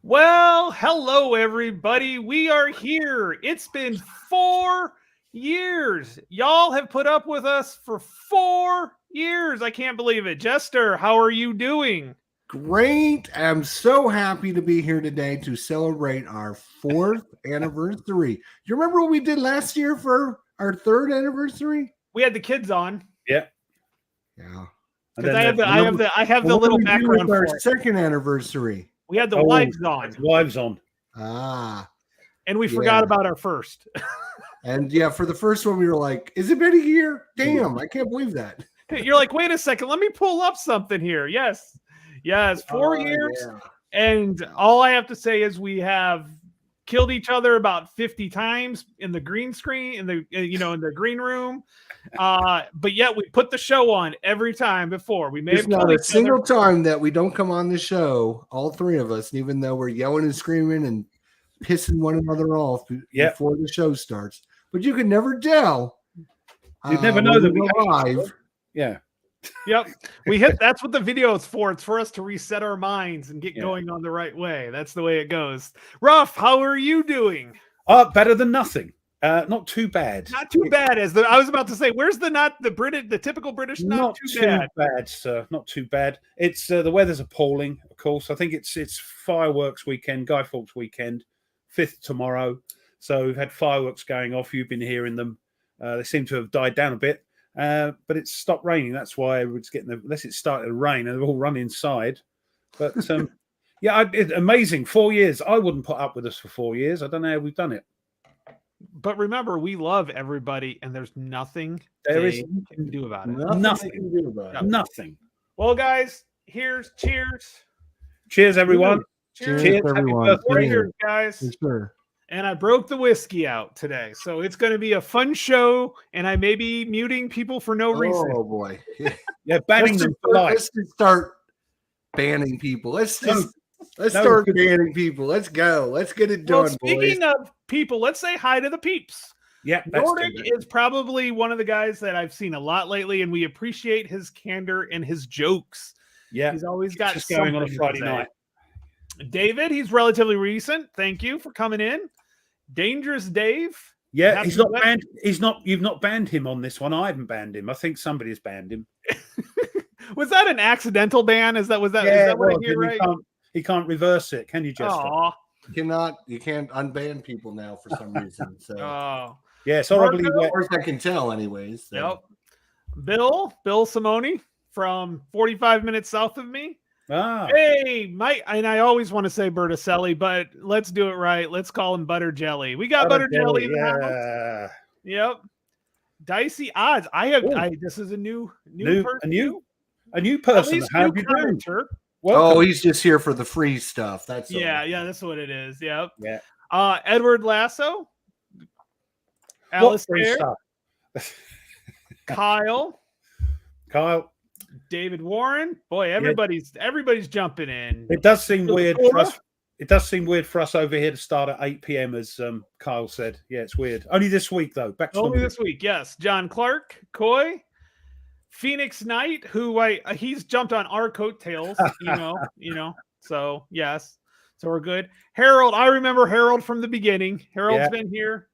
Well, hello, everybody. We are here. It's been 4 years. Y'all have put up with us for 4 years. I can't believe it. Jester, how are you doing? Great. I'm so happy to be here today to celebrate our fourth anniversary. You remember what we did last year for our third anniversary? We had the kids on Yeah. Yeah. because I have the What little did we do background with our for it. second anniversary? We had the wives on, Wives on. Ah. and we forgot about our first. And yeah, for the first one, we were like, is it been a year? Damn, I can't believe that. You're like, wait a second, let me pull up something here. Yes, 4 years. Yeah. And all I have to say is we have killed each other about 50 times in the green screen, in the green room. But yet we put the show on every time before. We may There's have not killed a each single other. time that we don't come on the show, all three of us, and even though we're yelling and screaming and pissing one another off before the show starts. But you can never tell. You'd never know that we live. Yeah. Yep. That's what the video is for. It's for us to reset our minds and get going on the right way. That's the way it goes. Ruff, how are you doing? Better than nothing. Not too bad. Not too bad. I was about to say, where's the typical British not too bad, sir. Not too bad. It's the weather's appalling, of course. I think it's fireworks weekend, Guy Fawkes weekend, 5th tomorrow. So we've had fireworks going off. You've been hearing them. They seem to have died down a bit. But it's stopped raining. That's why everyone's unless it started to rain and they've all run inside. But it's amazing. 4 years. I wouldn't put up with us for 4 years. I don't know how we've done it. But remember, we love everybody, and there's nothing you can do about it. Nothing. Well, guys, cheers. Cheers, everyone. Cheers everyone. 4 years, guys. Sure. And I broke the whiskey out today. So it's going to be a fun show, and I may be muting people for no reason. Oh, boy. Yeah, banning them for life. Let's just start banning people. Let's start banning people. Let's go. Let's get it done, speaking of people, let's say hi to the peeps. Yeah, Nordic is probably one of the guys that I've seen a lot lately, and we appreciate his candor and his jokes. Yeah. He's always got just going on a Friday night. David, he's relatively recent. Thank you for coming in. Dangerous Dave. Yeah, he's not banned. You've not banned him on this one. I haven't banned him. I think somebody's banned him. Was that an accidental ban? Is that what I hear right? He can't reverse it, can you, Jester? You can't unban people now for some reason. So yeah, it's horribly wet. Of course I can tell anyways. So. Yep. Bill Simone from 45 minutes south of me. Hey, Mike, and I always want to say Berticelli, but let's do it right. Let's call him Butter Jelly. We got Butter Jelly in the house. Yep. Dicey odds. This is a new person. A new person. How you doing? Oh, he's just here for the free stuff. That's that's what it is. Yep. Yeah. Edward Lasso. Alice Kyle. David Warren. Boy, everybody's jumping in. It does seem weird for us. It does seem weird for us over here to start at 8 p.m. as Kyle said. Yeah, it's weird. Only this week though. Only this week, yes. John Clark, Coy, Phoenix Knight, who he's jumped on our coattails, you know. So yes. So we're good. Harold, I remember Harold from the beginning. Harold's been here.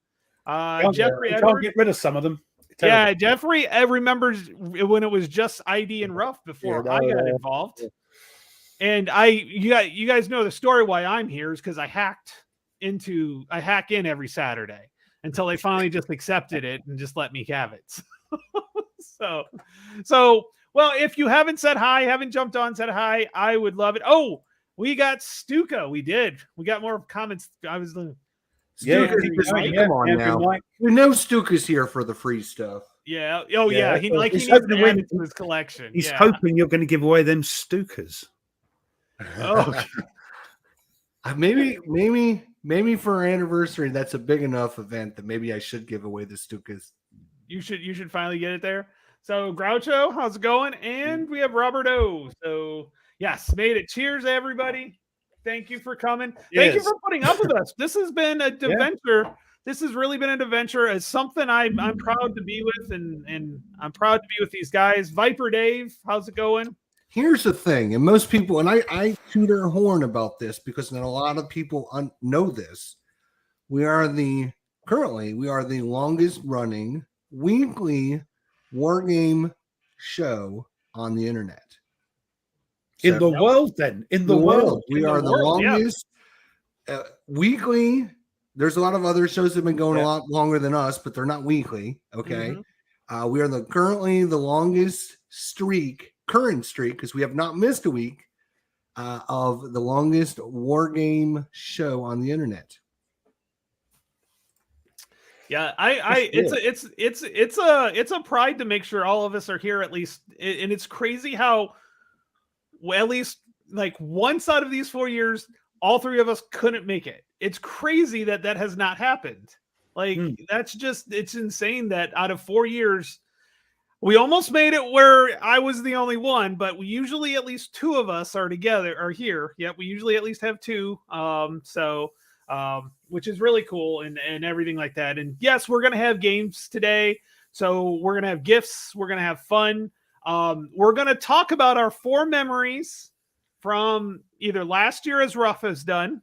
Jeffrey Edwards. Can't get rid of some of them. Yeah, Jeffrey remembers when it was just ID and Ruff before I got involved. And you guys know the story why I'm here is because I hack in every Saturday until they finally just accepted it and just let me have it. So well, if you haven't said hi, haven't jumped on, said hi, I would love it. Oh, we got Stuka. We got more comments. Come on now. We know Stuka's here for the free stuff. Yeah. Oh, yeah. He needs to add it to his collection. He's hoping you're going to give away them Stukas. Oh, maybe for our anniversary, that's a big enough event that maybe I should give away the Stukas. You should finally get it there. So Groucho, how's it going? And we have Robert O. So yes, made it. Cheers, everybody. Thank you for coming. Thank you for putting up with us. This has been an adventure. This has really been an adventure. It's something I'm proud to be with, and I'm proud to be with these guys. Viper Dave, how's it going? Here's the thing, and most people, and I toot our horn about this because not a lot of people know this. Currently we are the longest running weekly war game show on the internet. In the world, then. In the world. We are the longest weekly. There's a lot of other shows that have been going a lot longer than us, but they're not weekly. Okay. Mm-hmm. We are currently the longest current streak, because we have not missed a week, of the longest war game show on the internet. Yeah, it's a pride to make sure all of us are here at least, and it's crazy how, well, at least like once out of these 4 years, all three of us couldn't make it. It's crazy that has not happened. Like that's just, it's insane that out of 4 years, we almost made it where I was the only one, but we usually at least two of us are here. Yep, we usually at least have two. Which is really cool and everything like that. And yes, we're going to have games today. So we're going to have gifts. We're going to have fun. We're going to talk about our 4 memories from either last year, as Ruff has done,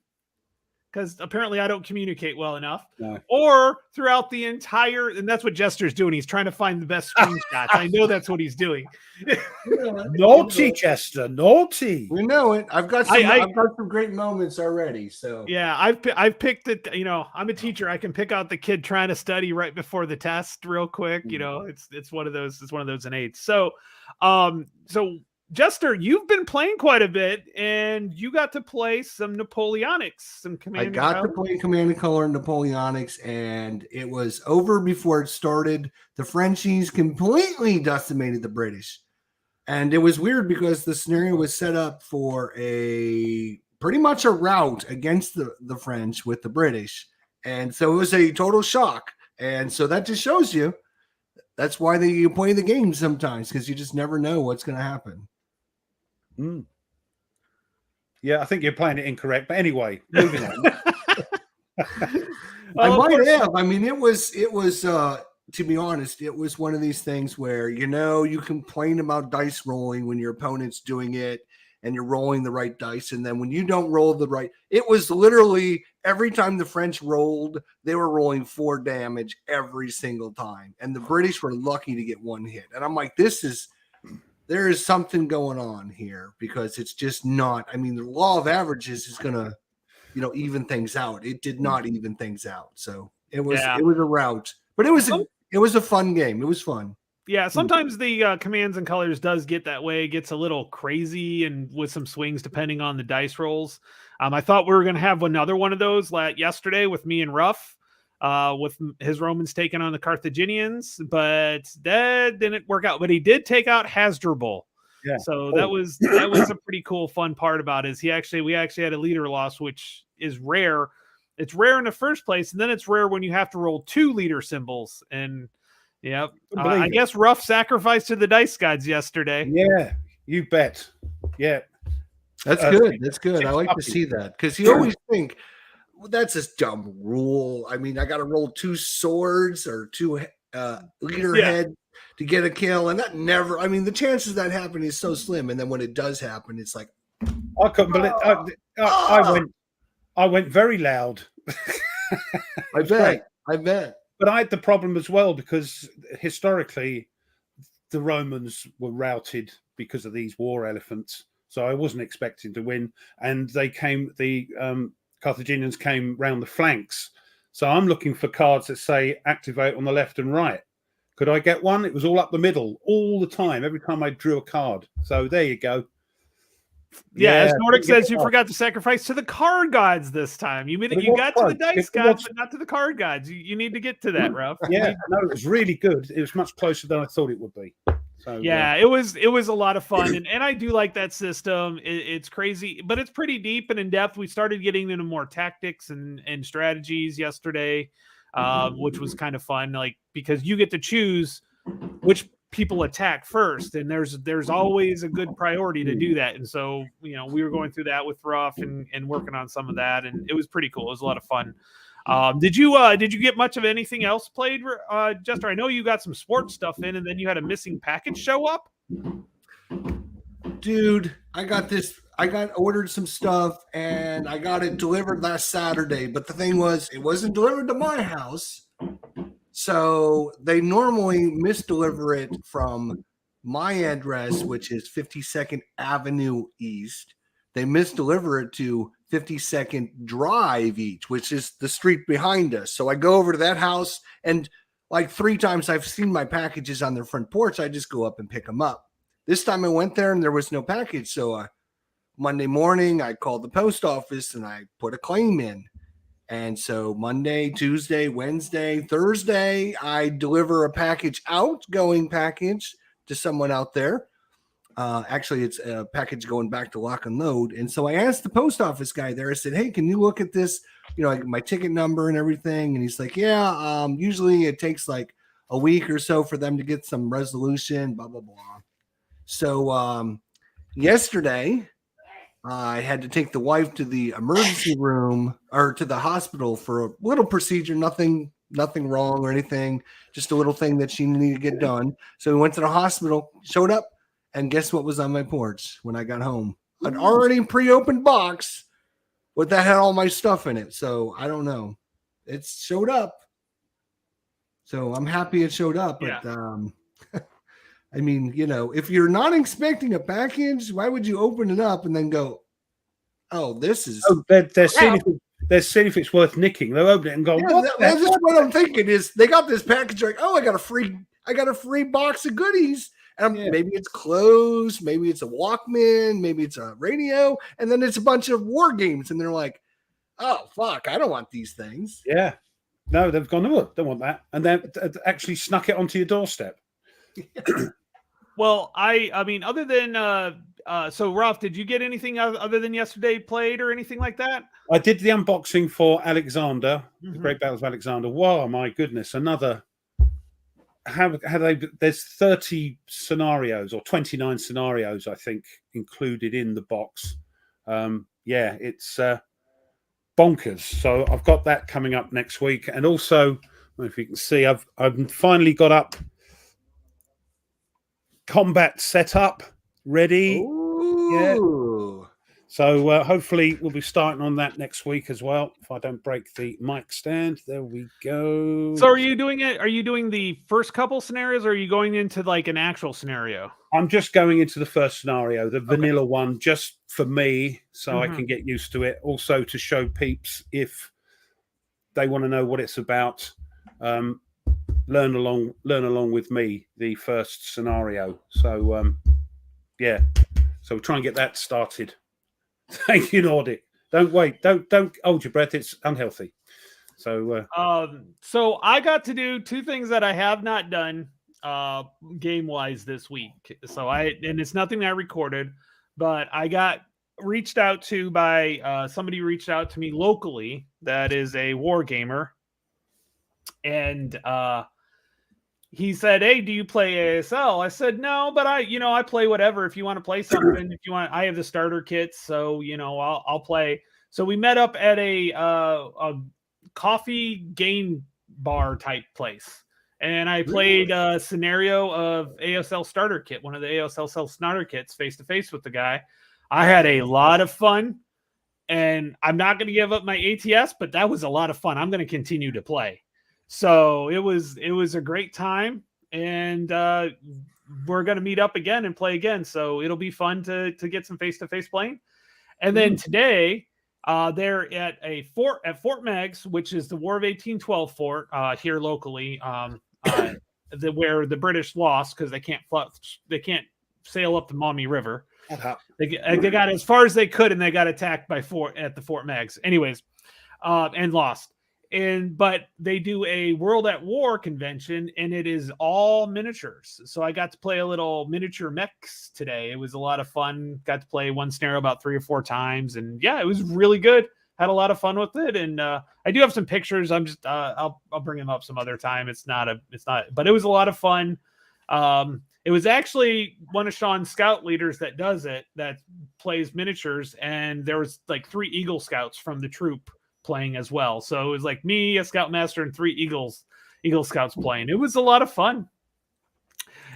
because apparently I don't communicate well enough, or throughout the entire, and that's what Jester's doing. He's trying to find the best screenshots. I know that's what he's doing. Naughty, Chester, naughty. We know it. I've got some great moments already. So yeah, I've picked it. You know, I'm a teacher. I can pick out the kid trying to study right before the test real quick. You know, it's one of those. It's one of those innate. So, Jester, you've been playing quite a bit, and you got to play some Napoleonics, some Command. I got to play Command and Color Napoleonics, and it was over before it started. The Frenchies completely decimated the British, and it was weird because the scenario was set up for pretty much a rout against the French with the British, and so it was a total shock. And so that just shows you that's why you play the game sometimes, because you just never know what's going to happen. Yeah, I think you're playing it incorrect. But anyway, moving on. I might have. I mean, it was to be honest, it was one of these things where, you know, you complain about dice rolling when your opponent's doing it and you're rolling the right dice. And then when you don't roll the right, it was literally every time the French rolled, they were rolling 4 damage every single time. And the British were lucky to get 1 hit. And I'm like, there is something going on here, because it's just not, I mean, the law of averages is going to, you know, even things out. It did not even things out. So it was a rout, but it was a fun game. It was fun. Yeah. Sometimes the Commands and Colors does get that way. It gets a little crazy and with some swings depending on the dice rolls. I thought we were going to have another one of those yesterday with me and Ruff. With his Romans taking on the Carthaginians, but that didn't work out. But he did take out Hasdrubal. Yeah. So that was a pretty cool, fun part about it. We actually had a leader loss, which is rare. It's rare in the first place, and then it's rare when you have to roll 2 leader symbols. And yeah, I guess Ruff sacrificed to the dice gods yesterday. Yeah, you bet. Yeah, that's good. That's good. I like to see that, because you always think, well, that's a dumb rule. I mean, I got to roll 2 swords or 2 leader head to get a kill, and that never. I mean, the chances that happen is so slim. And then when it does happen, it's like, I couldn't believe. I went very loud. I bet. But I had the problem as well, because historically, the Romans were routed because of these war elephants. So I wasn't expecting to win, and Carthaginians came round the flanks. So I'm looking for cards that say activate on the left and right. Could I get one? It was all up the middle all the time, every time I drew a card. So there you go. Yeah, as Nordic says, you forgot to sacrifice to the card gods this time. You got to the dice gods, but not to the card gods. You need to get to that, Ralph. Yeah, no, it was really good. It was much closer than I thought it would be. So, yeah, it was a lot of fun, and I do like that system. It's crazy, but it's pretty deep and in depth. We started getting into more tactics and strategies yesterday, which was kind of fun. Like, because you get to choose which people attack first, and there's always a good priority to do that. And so, you know, we were going through that with Ruff and working on some of that, and it was pretty cool. It was a lot of fun. Did you get much of anything else played, Jester? I know you got some sports stuff in, and then you had a missing package show up. Dude, I got ordered some stuff and I got it delivered last Saturday. But the thing was, it wasn't delivered to my house. So they normally misdeliver it from my address, which is 52nd Avenue East. They misdeliver it to 52nd Drive East, which is the street behind us. So I go over to that house, and like 3 times I've seen my packages on their front porch. I just go up and pick them up. This time I went there and there was no package. So Monday morning, I called the post office and I put a claim in. And so Monday, Tuesday, Wednesday, Thursday, I deliver a outgoing package to someone out there. Actually, it's a package going back to lock and load. And so I asked the post office guy there, I said, hey, can you look at this, like my ticket number and everything? And he's like, yeah, usually it takes like a week or so for them to get some resolution, blah, blah, blah. So yesterday, I had to take the wife to the emergency room or to the hospital for a little procedure, nothing wrong or anything, just a little thing that she needed to get done. So we went to the hospital, showed up, and guess what was on my porch when I got home? An already pre-opened box that had all my stuff in it. So I don't know. It showed up. So I'm happy it showed up. But I mean, if you're not expecting a package, why would you open it up and then go, oh, this is... Oh, they're seeing if it's worth nicking. They'll open it and go, that's just what I'm thinking is they got this package like, oh, I got a free box of goodies. And maybe it's clothes, maybe it's a Walkman, maybe it's a radio, and then it's a bunch of war games. And they're like, oh, fuck, I don't want these things. Yeah. No, they've gone, oh, don't want that. And then actually snuck it onto your doorstep. Well, I mean, other than so Ralph, did you get anything other than yesterday played or anything like that? I did the unboxing for Alexander, the Great Battles of Alexander. Wow, my goodness, another. There's 30 scenarios or 29 scenarios, I think, included in the box. It's bonkers. So I've got that coming up next week, and also, I don't know if you can see, I've finally got up combat setup ready. Ooh. Yeah. So hopefully we'll be starting on that next week as well. If I don't break the mic stand, there we go. So are you doing it? Are you doing the first couple scenarios, or are you going into like an actual scenario? I'm just going into the first scenario, the vanilla one, just for me, so I can get used to it. Also to show peeps if they want to know what it's about. Learn along with me the first scenario. So so we'll try and get that started. Thank you, Nordic. Don't wait. Don't hold your breath. It's unhealthy. So so I got to do 2 things that I have not done game wise this week. So and it's nothing I recorded, but I got reached out to by somebody reached out to me locally that is a war gamer, and he said, hey, do you play ASL? I said, no, but I play whatever. If you want to play something, if you want, I have the starter kits. So, I'll play. So we met up at a coffee game bar type place. And I played a scenario of ASL starter kit, one of the ASL starter kits face to face with the guy. I had a lot of fun, and I'm not going to give up my ATS, but that was a lot of fun. I'm going to continue to play. So it was a great time, and we're going to meet up again and play again. So it'll be fun to get some face-to-face playing. And then today they're at Fort Meigs, which is the War of 1812 fort here locally, where the British lost because they can't sail up the Maumee River. They got as far as they could, and they got attacked by at the Fort Meigs. Anyways, and lost. But they do a World at War convention, and it is all miniatures. So I got to play a little miniature mechs today. It was a lot of fun. Got to play one scenario about 3 or 4 times, and yeah, it was really good. Had a lot of fun with it, and I do have some pictures. I'm just I'll bring them up some other time. It's not, but it was a lot of fun. It was actually one of Sean's scout leaders that does it, that plays miniatures, and there was like 3 Eagle Scouts from the troop playing as well. So it was like me, a Scoutmaster, and 3 Eagle Scouts playing. It was a lot of fun.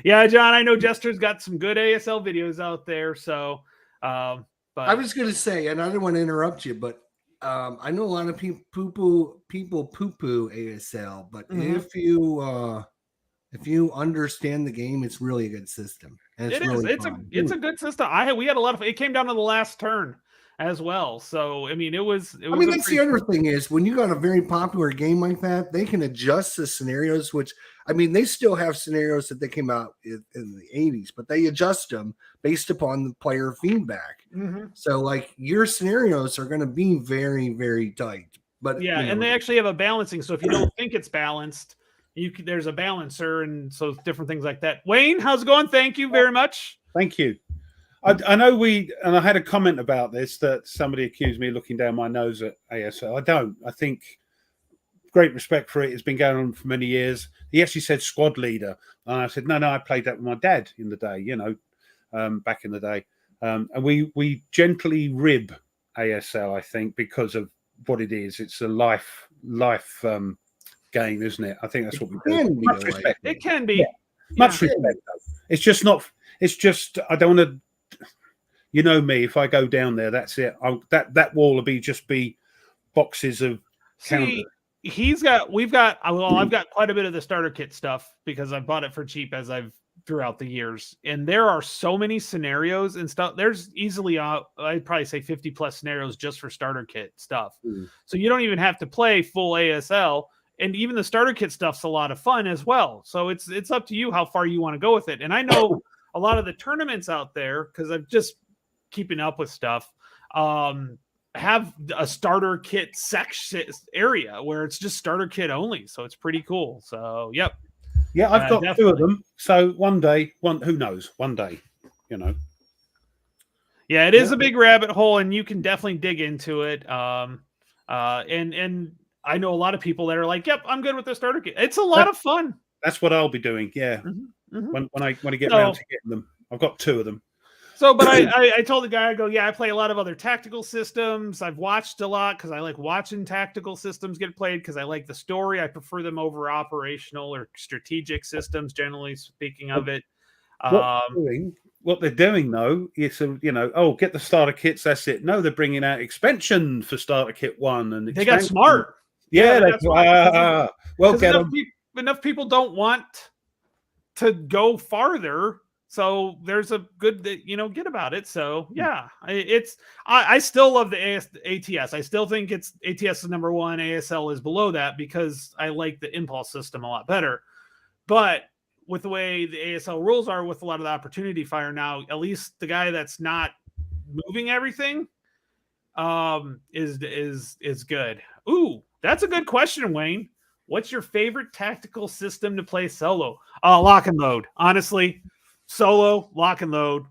Yeah, John, I know Jester's got some good ASL videos out there. So, but I was going to say, and I don't want to interrupt you, but I know a lot of people poo-poo ASL, but if you understand the game, it's really a good system. And it's really fun. It's a good system. We had a lot of. It came down to the last turn as well. So I mean, it was. I mean, that's the other thing is when you got a very popular game like that, they can adjust the scenarios. Which I mean, they still have scenarios that they came out in the 80s, but they adjust them based upon the player feedback. So, like your scenarios are going to be very, very tight. But yeah, and they actually have a balancing. So if you don't think it's balanced, there's a balancer, and so different things like that. Wayne, how's it going? Thank you very much. Thank you. I know and I had a comment about this that somebody accused me of looking down my nose at ASL. I don't. I think great respect for it. It's been going on for many years. He actually said squad leader. And I said, no, I played that with my dad in the day, back in the day. And we gently rib ASL, I think, because of what it is. It's a life game, isn't it? I think that's what we do. Much respect. It can be. Yeah. Much respect, though. It's just, I don't want to, you know me, if I go down there, that's it. That wall will just be boxes of counters. I've got quite a bit of the starter kit stuff because I bought it for cheap throughout the years. And there are so many scenarios and stuff. There's easily, I'd probably say 50 plus scenarios just for starter kit stuff. So you don't even have to play full ASL. And even the starter kit stuff's a lot of fun as well. So it's up to you how far you want to go with it. And I know a lot of the tournaments out there, because I'm just keeping up with stuff, have a starter kit section area where it's just starter kit only. So it's pretty cool. So, yep. Yeah, I've got definitely 2 of them. So one day, who knows? One day, Yeah, it is a big rabbit hole, and you can definitely dig into it. And I know a lot of people that are like, "Yep, I'm good with the starter kit." It's a lot of fun. That's what I'll be doing. Yeah, when I get around to getting them, I've got 2 of them. So, but I told the guy, I go, yeah, I play a lot of other tactical systems. I've watched a lot because I like watching tactical systems get played because I like the story. I prefer them over operational or strategic systems, generally speaking of it. What they're doing, though, is, get the starter kits, that's it. No, they're bringing out expansion for starter kit 1. And they got smart. Yeah, well, get them. Enough people don't want to go farther. So there's a good, get about it. So yeah, I still love the ATS. I still think ATS is number 1. ASL is below that because I like the impulse system a lot better. But with the way the ASL rules are with a lot of the opportunity fire now, at least the guy that's not moving everything is good. Ooh, that's a good question, Wayne. What's your favorite tactical system to play solo? Lock and load. Honestly. Solo, lock and load.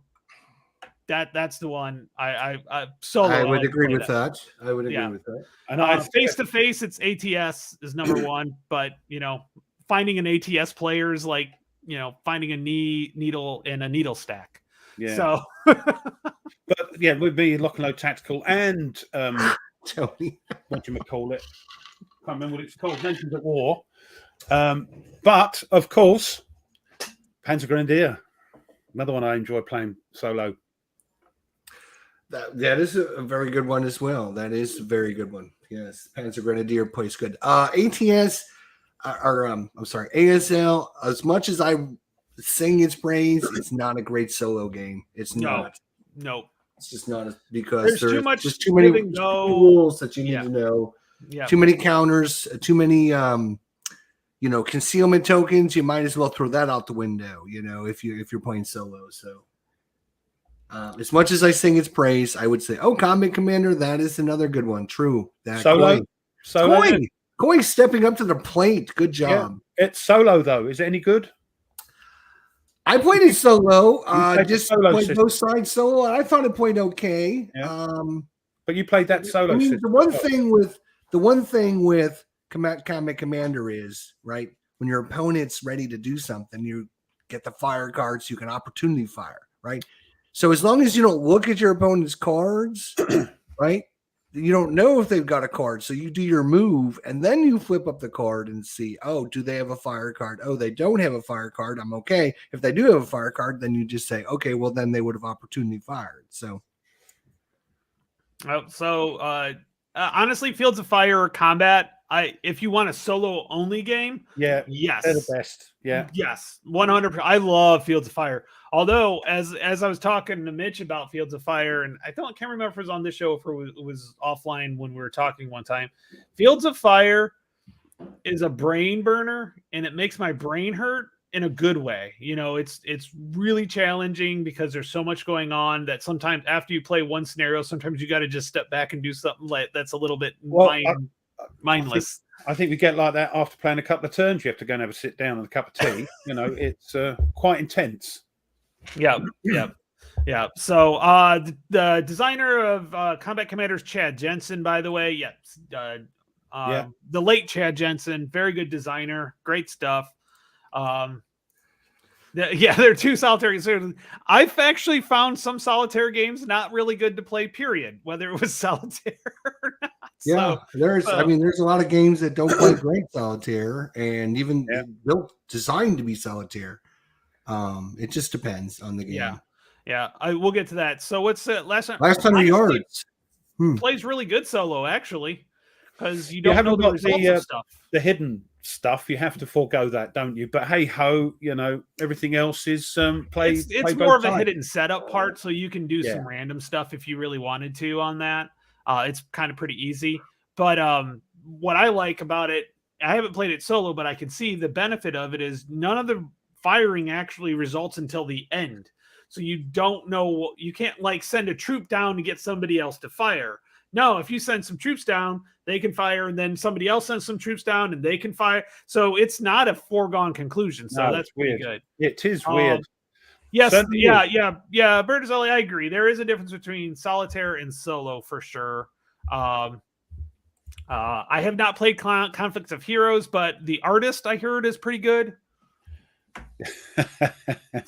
That's the one. I solo. I would agree with that. I would agree with that. And face to face, it's ATS is number 1. But finding an ATS player is like finding a needle in a needle stack. Yeah. So, but yeah, with me, lock and load tactical and Tony, what do you call it? Can't remember what it's called. Nations at War. But of course, Panzer Grenadier. Another one I enjoy playing solo. That is a very good one as well. That is a very good one. Yes, Panzer Grenadier plays good. ASL. As much as I sing its praise, it's not a great solo game. It's not. No. It's just not because there's too many rules that you need to know. Yeah. Too many counters. Too many. Concealment tokens, you might as well throw that out the window, if you're playing solo. So as much as I sing its praise, I would say, Combat Commander, that is another good one. True. That solo. Koi stepping up to the plate. Good job. Yeah. It's solo though. Is it any good? I played it solo. Just played both sides solo. I thought it played okay. Yeah. But you played that solo. The one thing with Combat Commander is, right, when your opponent's ready to do something, you get the fire cards, you can opportunity fire, right? So as long as you don't look at your opponent's cards, right, you don't know if they've got a card. So you do your move and then you flip up the card and see, oh, do they have a fire card? Oh, they don't have a fire card. I'm okay. If they do have a fire card, then you just say, okay, well, then they would have opportunity fired. So, honestly, Fields of Fire or Combat, if you want a solo only game, yes, they're the best. Yeah, yes, 100%. I love Fields of Fire. Although, as I was talking to Mitch about Fields of Fire, and can't remember if it was on this show or if it was offline when we were talking one time. Fields of Fire is a brain burner, and it makes my brain hurt in a good way. It's really challenging because there's so much going on that sometimes after you play one scenario, sometimes you got to just step back and do something that's a little bit mindless. I think we get like that after playing a couple of turns. You have to go and have a sit down and a cup of tea. It's quite intense. Yeah. So the designer of Combat Commanders, Chad Jensen, by the way, the late Chad Jensen, very good designer, great stuff. There are two solitaire games. I've actually found some solitaire games not really good to play, period, whether it was solitaire or not. Yeah, there's a lot of games that don't play great solitaire and even built designed to be solitaire. It just depends on the game. Yeah. We'll get to that. So what's last time? Last time yards plays really good solo actually, because you don't have know the results of stuff. The hidden stuff, you have to forego that, don't you? But hey ho, everything else is play. It's more of a hidden setup part, so you can do some random stuff if you really wanted to on that. It's kind of pretty easy. But what I like about it, I haven't played it solo, but I can see the benefit of it is none of the firing actually results until the end. So you don't know, you can't send a troop down to get somebody else to fire. No, if you send some troops down, they can fire, and then somebody else sends some troops down and they can fire. So it's not a foregone conclusion. So that's pretty good. It is weird. Yes. Certainly yeah. Bertazzelli, I agree. There is a difference between solitaire and solo for sure. I have not played Conflicts of Heroes, but the artist I heard is pretty good.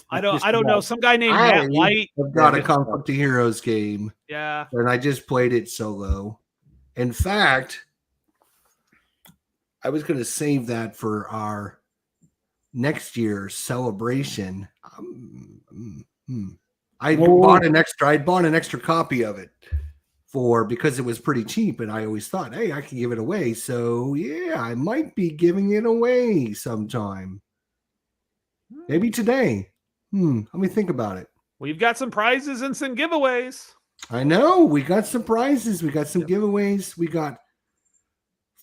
I don't know. Some guy named Matt White. I've got a Conflict of Heroes game. Yeah. And I just played it solo. In fact, I was going to save that for our next year's celebration. I bought an extra copy of it because it was pretty cheap, and I always thought, hey, I can give it away. So yeah, I might be giving it away sometime. Maybe today. Let me think about it. We've got some prizes and some giveaways. I know. We got some prizes. We got some giveaways. We got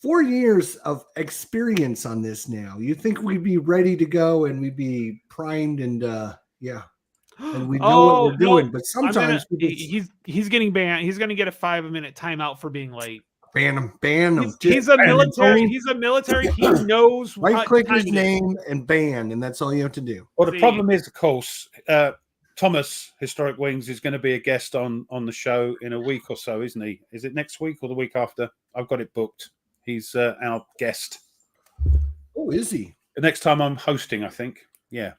4 years of experience on this now. You think we'd be ready to go and we'd be primed and and we know what we're doing. But sometimes he's getting banned. He's going to get a 5-minute timeout for being late. Ban him. He's a military. He's a military. He knows. Right-click his name and ban, and that's all you have to do. Well, the problem is, of course, Thomas, Historic Wings, is going to be a guest on the show in a week or so, isn't he? Is it next week or the week after? I've got it booked. He's our guest. Oh, is he? The next time I'm hosting, I think. Yeah.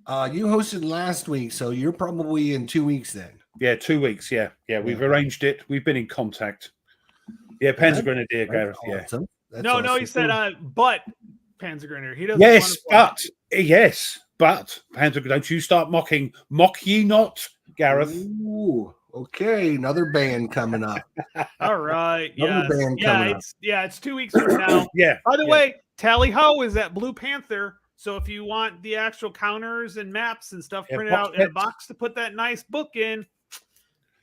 You hosted last week, so you're probably in 2 weeks then. Yeah, 2 weeks. Yeah. We've arranged it. We've been in contact. Yeah, Panzer Grenadier, Gareth. Awesome. Yeah. No, he said, but Panzer Grenadier. He doesn't. Yes, but Panzer, don't you start mocking. Mock ye not, Gareth. Ooh, okay, another band coming up. All right. It's 2 weeks from now. Yeah. By the way, Tally Ho is at Blue Panther. So if you want the actual counters and maps and stuff printed out in a box to put that nice book in,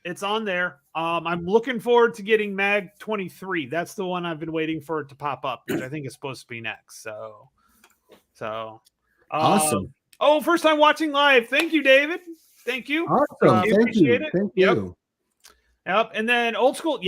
it's on there. I'm looking forward to getting Mag 23. That's the one I've been waiting for it to pop up, which I think is supposed to be next. So awesome. First time watching live. Thank you, David. Thank you. Awesome. Thank you. Thank you. Yep. And then old school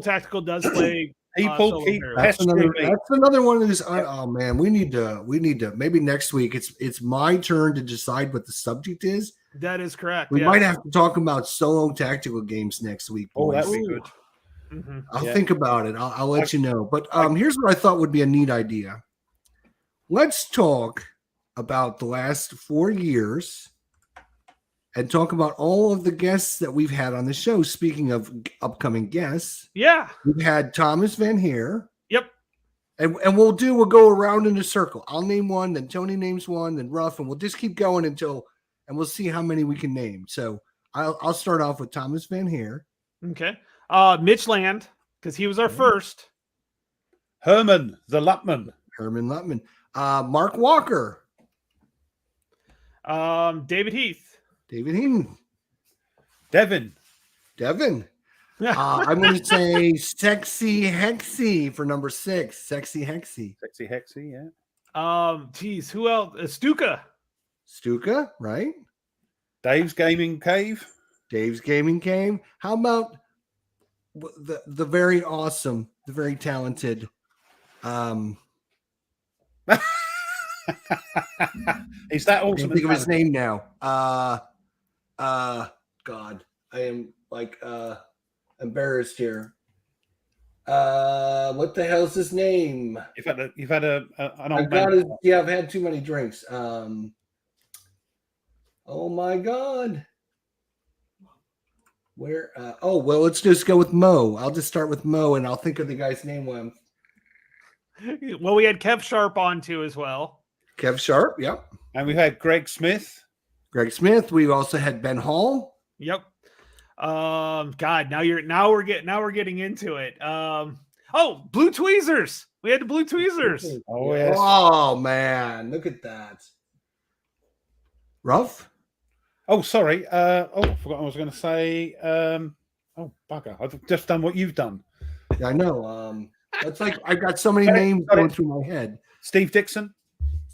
tactical does play. People keep that's another one of these. Oh man, we need to maybe next week. It's my turn to decide what the subject is. That is correct. We might have to talk about solo tactical games next week. Boys. Oh, that would be good. Mm-hmm. I'll think about it. I'll let you know. But here's what I thought would be a neat idea. Let's talk about the last 4 years and talk about all of the guests that we've had on the show. Speaking of upcoming guests, Yeah. we've had Thomas Van Heer. Yep. And we'll go around in a circle. I'll name one, then Tony names one, then Ruff, and we'll just keep going and we'll see how many we can name. So I'll start off with Thomas Van Heer. Okay. Mitch Land, because he was our first. Herman the Lutman. Herman Lutman. Mark Walker. David Heath. David Heath. Devin. I'm going to say Sexy Hexy for number 6. Sexy Hexy. Sexy Hexy, yeah. Geez, who else? Stuka, right? Dave's Gaming Cave. How about the very awesome, the very talented Is that awesome? I think of his name now. God, I am like embarrassed here. What the hell's his name? You've had an old man. I've had too many drinks. Oh my God. Where? Well, let's just go with Mo. I'll just start with Mo, and I'll think of the guy's name when. Well, we had Kev Sharp on too as well. Kev Sharp, yep. And we've had Greg Smith. We also had Ben Hall. Yep. God, now we're getting into it. Blue Tweezers. We had the Blue Tweezers. Oh yes. Oh man, look at that. Ruff. Oh, sorry. I forgot what I was going to say. Bugger! I've just done what you've done. I know. That's like I've got so many names going through my head. Steve Dixon,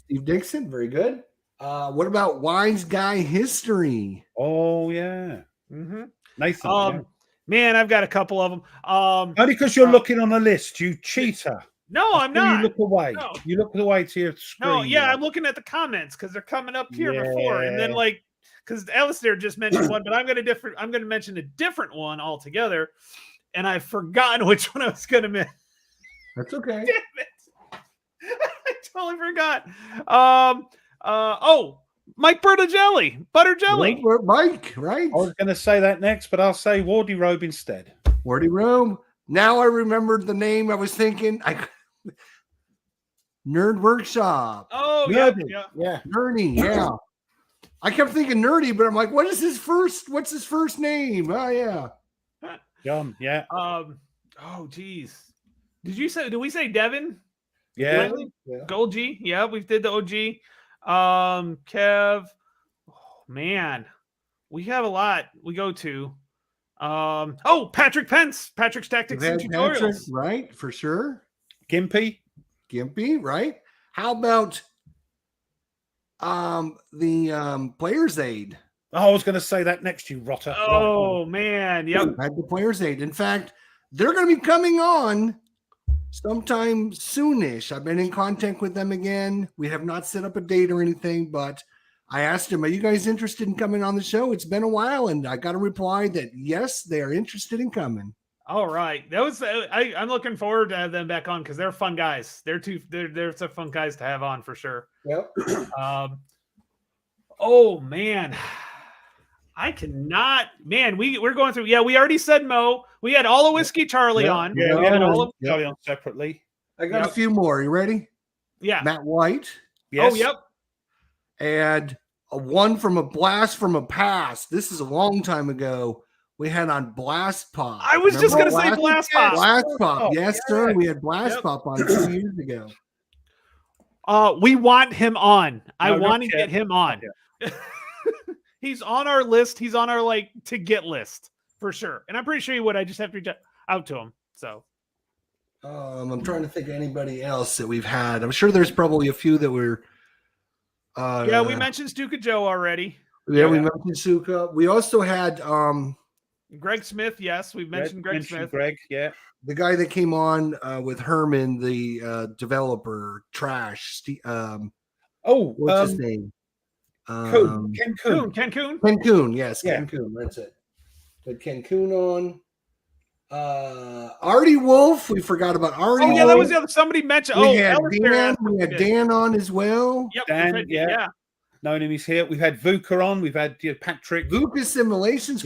very good. What about Wise Guy History? Oh yeah. Mm-hmm. Nathan. Man, I've got a couple of them. Only because you're looking on the list, you cheater. No, I'm not. You look away. No. You look away to your screen. No, yeah, I'm looking at the comments because they're coming up here before, and then because Alistair just mentioned one, but I'm going to mention a different one altogether, and I've forgotten which one I was going to mention. That's okay. Damn it! I totally forgot. Mike Butter Jelly. Mike, right? I was going to say that next, but I'll say Wardy Robe instead. Wardy Robe. Now I remembered the name I was thinking. Nerd Workshop. Oh, Nerdy. yeah. Nerdy, yeah. I kept thinking Nerdy, but I'm like, what's his first name? Oh, yeah. John, yeah. Oh, geez. Did we say Devin? Yeah. Gold G. Yeah, we did the OG. Kev. Oh, man. We have a lot we go to. Patrick Pence. Patrick's Tactics and Tutorials. Patrick, right, for sure. Gimpy, right? How about the Player's Aid? Oh, I was going to say that next, you rotter. Oh, man. Yep. I had the Player's Aid. In fact, they're going to be coming on sometime soonish. I've been in contact with them again. We have not set up a date or anything, but I asked them, are you guys interested in coming on the show? It's been a while, and I got a reply that yes, they are interested in coming. All right. That was I'm looking forward to have them back on because they're fun guys. They're some fun guys to have on for sure. Yep. Oh man. I cannot, man. We're going through. Yeah, we already said Mo. We had all of Whiskey Charlie on. Yeah, we had all of Charlie on separately. I got a few more. You ready? Yeah. Matt White. Yes. Oh, yep. And one from a blast from a past. This is a long time ago. We had on Blast Pop. I was just going to say Blast Pop. Blast Pop. Yes, sir. We had Blast Pop on 2 years ago. We want him on. I want to get him on. He's on our list. He's on our to get list for sure. And I'm pretty sure he would. I just have to reach out to him. So I'm trying to think of anybody else that we've had. I'm sure there's probably a few that were we mentioned Stuka Joe already. Yeah, we mentioned Stuka. We also had Greg Smith. Yes, we've mentioned Greg Smith. Greg, yeah. The guy that came on with Herman, the developer, Trash. What's his name? Ken Kuhn. Ken Kuhn. Ken Kuhn, yes. Yeah. Ken Kuhn, that's it. Had Ken Kuhn on. Artie Wolf. We forgot about Artie. Oh, yeah, that was the other. Somebody mentioned. We had Dan on as well. Yep. Dan, yeah. known him. He's here. We've had VUCA on. We've had Patrick. VUCA Simulations,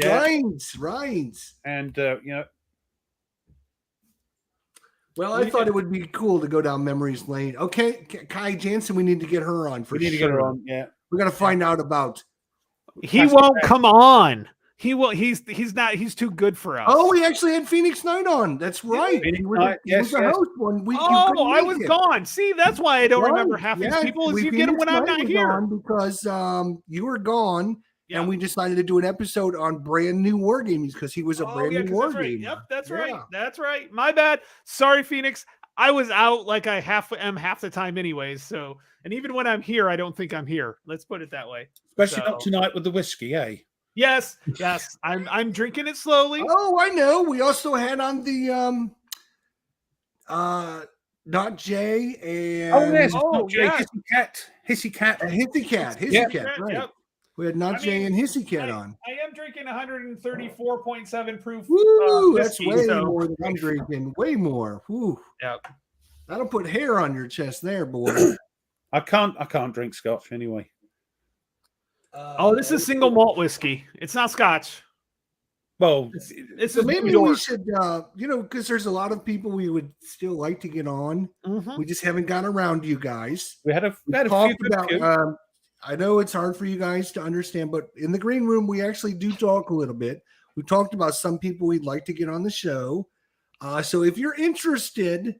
Rhines. And, Well, I thought it would be cool to go down memories lane. Okay, Kai Jansen, we need to get her on for sure. We need to get her on, yeah. We got to find out about. He won't come on. He will. He's not. He's too good for us. Oh, we actually had Phoenix Knight on. That's right. He was the host one week. I was gone. See, that's why I don't remember half these people. Is you get them when I'm not here because you were gone. Yeah. And we decided to do an episode on brand new wargames because he was a brand new wargame. Right. Yep, that's right. That's right. My bad. Sorry, Phoenix. I was out like I am half the time anyways. So, and even when I'm here, I don't think I'm here. Let's put it that way. Especially not tonight with the whiskey, eh? Yes. I'm drinking it slowly. Oh, I know. We also had on the Not Jay and Hissy Cat. Right. Yep. We had Jay and Hissy Cat on. I am drinking 134.7 proof. Woo! That's way more than I'm drinking. Way more. Woo. Yep. That'll put hair on your chest there, boy. I can't drink scotch anyway. This is single malt whiskey. It's not scotch. Well, so maybe we should, because there's a lot of people we would still like to get on. Mm-hmm. We just haven't gotten around to you guys. We had a few. I know it's hard for you guys to understand, but in the green room, we actually do talk a little bit. We talked about some people we'd like to get on the show. So if you're interested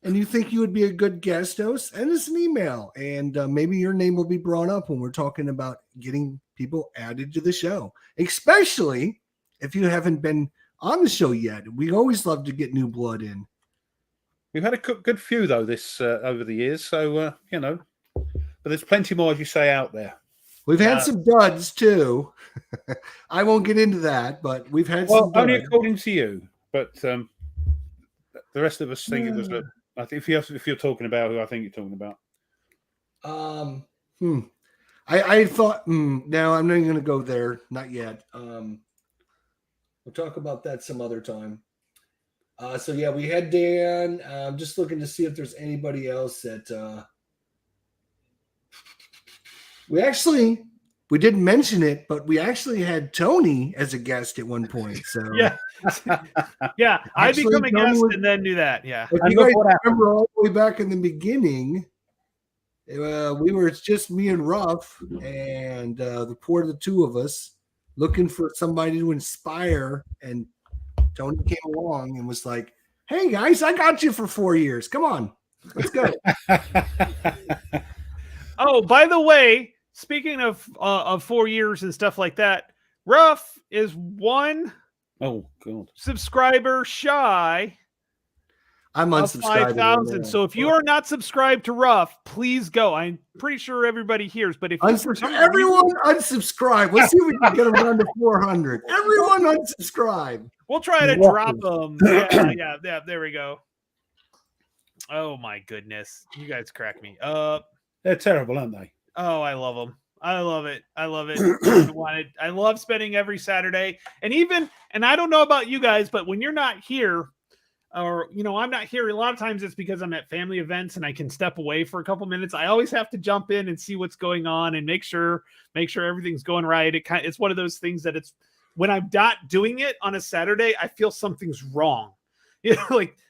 and you think you would be a good guest host, send us an email, and maybe your name will be brought up when we're talking about getting people added to the show, especially if you haven't been on the show yet. We always love to get new blood in. We've had a good few, though, this over the years. So, but there's plenty more, as you say, out there. We've had some duds, too. I won't get into that, but we've had some duds. Only according to you. But the rest of us think it was I think if you're talking about who I think you're talking about. I thought, no, I'm not going to go there. Not yet. We'll talk about that some other time. So, yeah, we had Dan. I'm just looking to see if there's anybody else that we didn't mention it, but we actually had Tony as a guest at one point. So yeah. I become a guest and then do that. Yeah. If you guys remember all the way back in the beginning, it's just me and Ruff and the two of us looking for somebody to inspire, and Tony came along and was like, "Hey guys, I got you for 4 years. Come on, let's go." Oh, by the way, speaking of 4 years and stuff like that, Ruff is one subscriber shy. I'm unsubscribed. 5,000. So if you are not subscribed to Ruff, please go. I'm pretty sure everybody hears, but if everyone unsubscribe, let's see if we can get around to 400. Everyone unsubscribe. We'll try to drop them. Yeah. There we go. Oh my goodness, you guys crack me up. They're terrible, aren't they? Oh, I love them. I love it. I love spending every Saturday. And I don't know about you guys, but when you're not here, or, I'm not here, a lot of times it's because I'm at family events and I can step away for a couple minutes. I always have to jump in and see what's going on and make sure everything's going right. It's one of those things that it's when I'm not doing it on a Saturday, I feel something's wrong.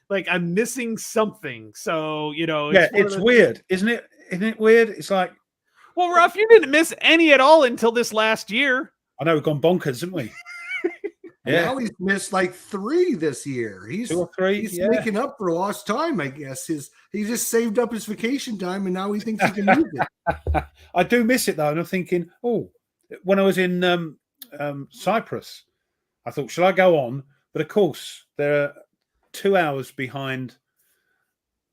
Like I'm missing something. So, it's weird, isn't it? Isn't it weird? It's like, well, Ruff, you didn't miss any at all until this last year. I know, we've gone bonkers, haven't we? Yeah. Now he's missed like 3 this year. He's 2 or 3. He's making up for lost time, I guess. He just saved up his vacation time, and now he thinks he can use it. I do miss it though, and I'm thinking, when I was in Cyprus, I thought, shall I go on? But of course, they're 2 hours behind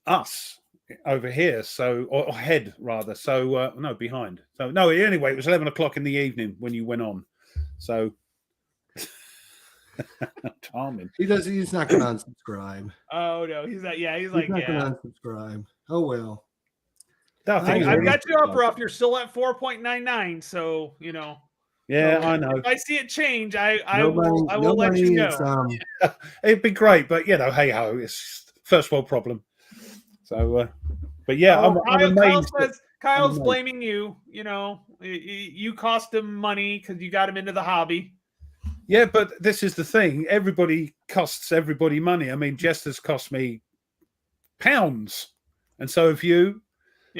us over here, so or ahead rather. So no, behind. So no, anyway, it was 11 o'clock in the evening when you went on. So. Charming. He's not going to unsubscribe. Oh no, he's not. Yeah, he's not going to unsubscribe. Oh well. I've got you up, Ruff. You're still at 4.99. So Yeah, I know. If I see it change, I will let you know. It'd be great, but hey ho, it's first world problem. So, but yeah, I'm amazed. Kyle's blaming you. You know, you cost him money because you got him into the hobby. Yeah, but this is the thing. Everybody costs everybody money. I mean, Jester's cost me pounds, and so have you,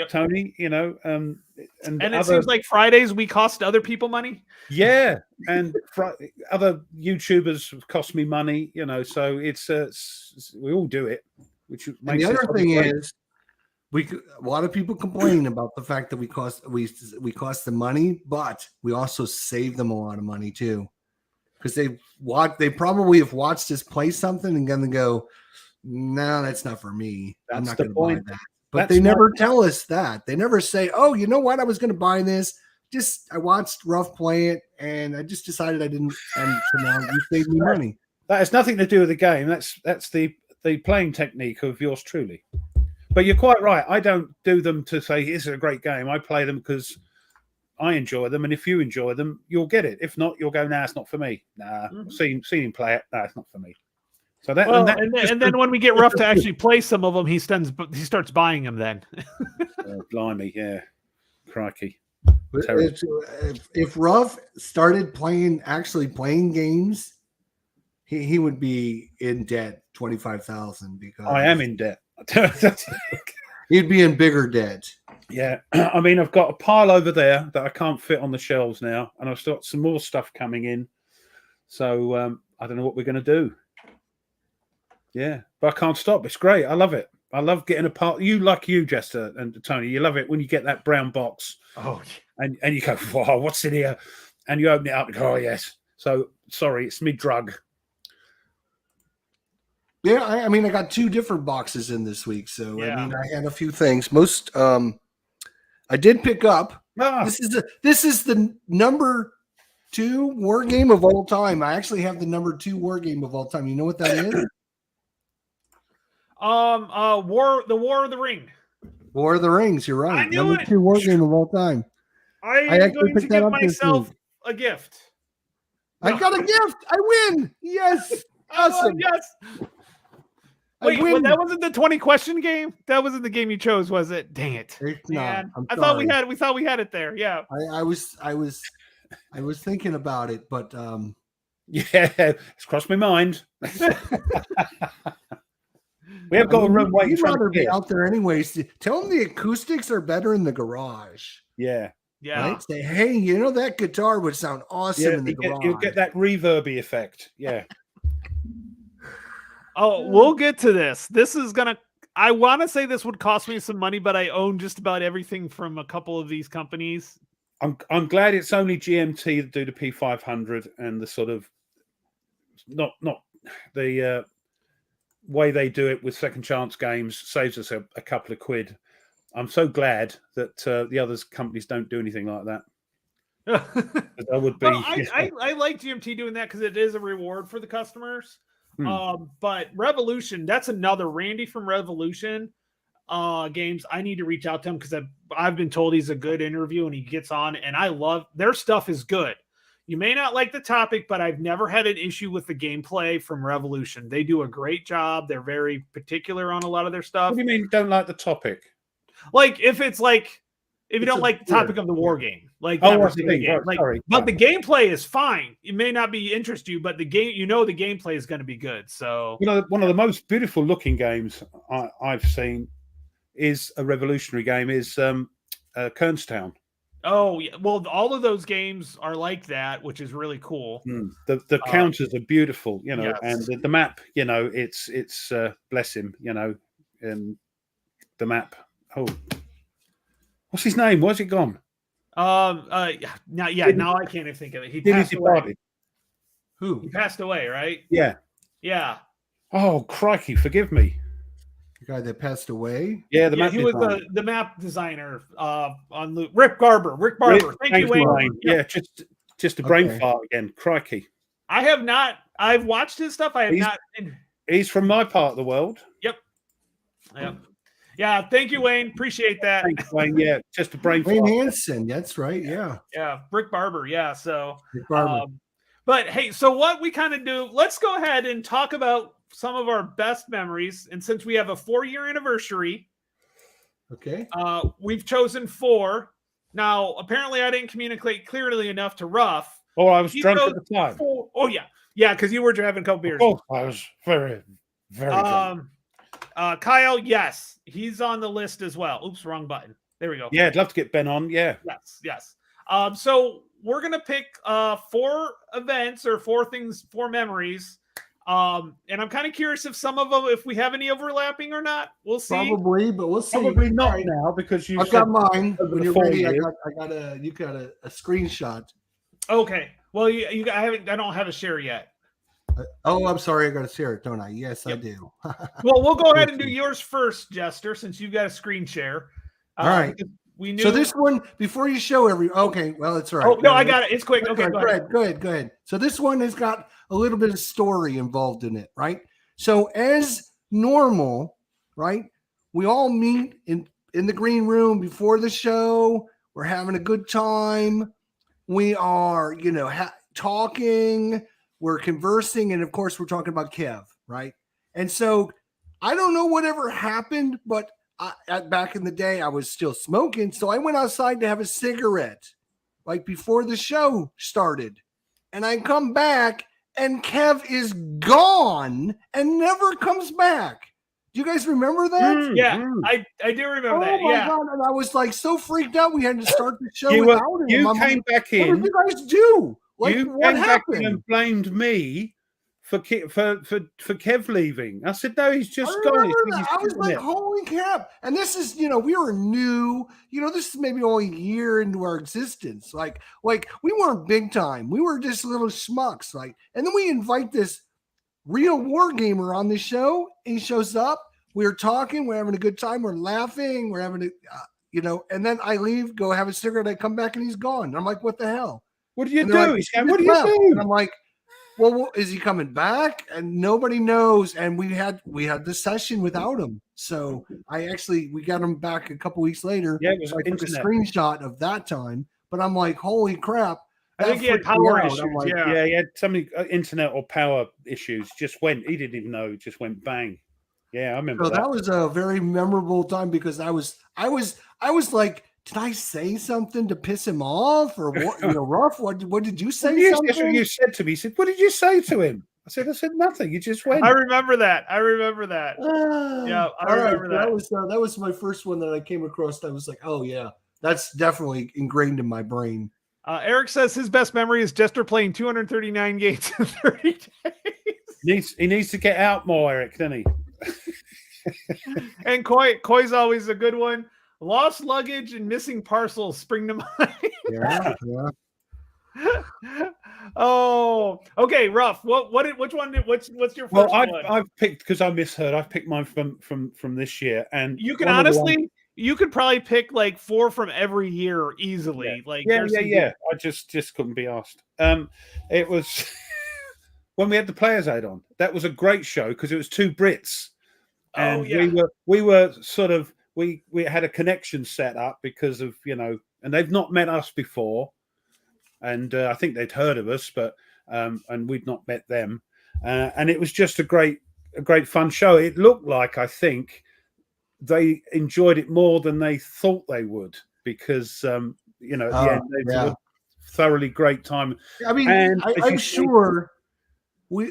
Tony. You know, and it seems like Fridays we cost other people money. Yeah, and other YouTubers have cost me money. You know, so it's we all do it. Which makes the other thing is, a lot of people complain about the fact that we cost them money, but we also save them a lot of money too, because they probably have watched us play something and gonna go, no, that's not for me. I'm not going to buy that. But they never tell us that. They never say, oh, you know what? I was going to buy this. I watched Ruff play it, and I just decided I didn't. And so now you saved me money. That has nothing to do with the game. That's the playing technique of yours truly. But you're quite right. I don't do them to say, this is a great game. I play them because I enjoy them. And if you enjoy them, you'll get it. If not, you'll go, nah, it's not for me. Nah, seen him play it. Nah, it's not for me. So that, and then when we get Ruff to actually play some of them, he starts buying them. Then, blimey, yeah, crikey. If Ruff started actually playing games, he would be in debt $25,000 because I am in debt. He'd be in bigger debt. Yeah, I mean, I've got a pile over there that I can't fit on the shelves now, and I've got some more stuff coming in. So I don't know what we're going to do. Yeah, but I can't stop. It's great. I love it. I love getting a part. You, Jester and Tony, you love it when you get that brown box. Oh, and you go, wow, what's in here? And you open it up and go, oh, yes. So, sorry, it's me drug. Yeah, I mean, I got 2 different boxes in this week. So, yeah. I mean, I had a few things. Most, I did pick up. This is the number 2 war game of all time. I actually have the number 2 war game of all time. You know what that is? The War of the Ring. War of the Rings. You're right. I knew number 2 war game of all time. I am going to give myself a gift. I got a gift. I win. Yes. Awesome. Yes. Wait, that wasn't the 20 question game. That wasn't the game you chose, was it? Dang it! It's not. I thought we had it there. Yeah. I was thinking about it, but yeah, it's crossed my mind. We have got a room waiting for him be out there anyways. Tell them the acoustics are better in the garage. Yeah. Yeah. Right? Say, hey, you know that guitar would sound awesome in the garage. You'll get that reverby effect. Yeah. Oh, we'll get to this. This is I want to say this would cost me some money, but I own just about everything from a couple of these companies. I'm glad it's only GMT that do the P500 and the sort of not the way they do it with second chance games saves us a couple of quid. I'm so glad that the other companies don't do anything like that. That would be. Well, I like GMT doing that because it is a reward for the customers. But Revolution, that's another Randy from Revolution games. I need to reach out to him because I've been told he's a good interview and he gets on, and I love their stuff is good. You may not like the topic, but I've never had an issue with the gameplay from Revolution. They do a great job. They're very particular on a lot of their stuff. What do you mean you don't like the topic? Like if you don't like the topic of the war game, like the gameplay is fine. It may not be interest you, but the gameplay is going to be good. So one of the most beautiful looking games I've seen is a revolutionary game. Is Kernstown. Oh yeah, well, all of those games are like that, which is really cool. The counters are beautiful, yes. And the map, it's bless him, and the map. Oh, what's his name? Where's it gone? Now I can't even think of it. He passed away. Who? He passed away, right? Yeah. Yeah. Oh, crikey, forgive me. The guy that passed away? Yeah, he was the map designer on the Rick Barber. Thank you, Wayne. Yeah, just a brain fart again. Crikey. I have not. I've watched his stuff. He's from my part of the world. Yep. Yeah, thank you, Wayne. Appreciate that. Thanks, Wayne. Yeah, just a brain Wayne fart. Hansen, that's right. Yeah. Yeah, Rick Barber. Yeah, so. Rick Barber. But hey, so what we kind of do, let's go ahead and talk about some of our best memories. And since we have a 4-year anniversary, Okay. We've chosen 4. Now, apparently, I didn't communicate clearly enough to Ruff. Oh, I was drunk at the time. 4. Oh yeah, because you were having a couple beers. Of course, I was very, very drunk. Kyle, yes, he's on the list as well. Oops, wrong button. There we go. Yeah, I'd love to get Ben on. Yeah. Yes. So we're gonna pick 4 events or 4 things, 4 memories. And I'm kind of curious if some of them, if we have any overlapping or not. We'll see. Probably, but we'll see. Probably not now because I've got mine. When you're ready, you got a screenshot. Okay. Well, I don't have a share yet. Oh, I'm sorry. I got to share it, don't I? Yes, I do. Well, we'll go ahead and do yours first, Jester, since you've got a screen share. All right. We knew. So this one, before you show okay, well, it's all right. Oh, no, I got it. It's quick. Okay, go ahead. So this one has got a little bit of story involved in it, right? So as normal, right, we all meet in the green room before the show. We're having a good time. We are, talking. We're conversing. And, of course, we're talking about Kev, right? And so I don't know whatever happened, but back in the day, I was still smoking. So I went outside to have a cigarette, like before the show started. And I come back and Kev is gone and never comes back. Do you guys remember that? I do remember that. Oh my God. And I was like so freaked out. We had to start the show without him. You came back in. What did you guys do? Like, you what came happened? back in and blamed me for Kev leaving. I said, no, he's just gone. I was like, holy crap. And this is, we were new. This is maybe only a year into our existence. Like we weren't big time. We were just little schmucks. And then we invite this real war gamer on the show. He shows up. We're talking. We're having a good time. We're laughing. We're having and then I leave, go have a cigarette. I come back and he's gone. I'm like, what the hell? What do you do? Like, what do you do? And I'm like, well, is he coming back? And nobody knows. And we had this session without him. So we got him back a couple weeks later. Yeah, it was I took a screenshot of that time. But I'm like, holy crap. I think he had power issues. Like, yeah, he had some internet or power issues. Just went. He didn't even know. It just went bang. Yeah, I remember that. That was a very memorable time because I was like, did I say something to piss him off or what? Ruff, what did you say? That's what you said to me. He said, what did you say to him? I said nothing. You just went. I remember that. Yeah, I remember that. That was my first one that I came across. I was like, oh yeah, that's definitely ingrained in my brain. Eric says his best memory is Jester playing 239 games in 30 days. He needs to get out more, Eric, doesn't he? And Koi's always a good one. Lost luggage and missing parcels spring to mind. Yeah. Oh, okay, Ruff. Which one? What's your first one? I've picked because I misheard. I've picked mine from this year, and you can honestly, you could probably pick like 4 from every year easily. Yeah. I just couldn't be asked. It was when we had the Players Aid on. That was a great show because it was 2 Brits. And we were sort of we had a connection set up because of and they've not met us before, and I think they'd heard of us, but and we'd not met them, and it was just a great fun show. It looked like I think they enjoyed it more than they thought they would because at the end they had a thoroughly great time. I mean, I'm sure.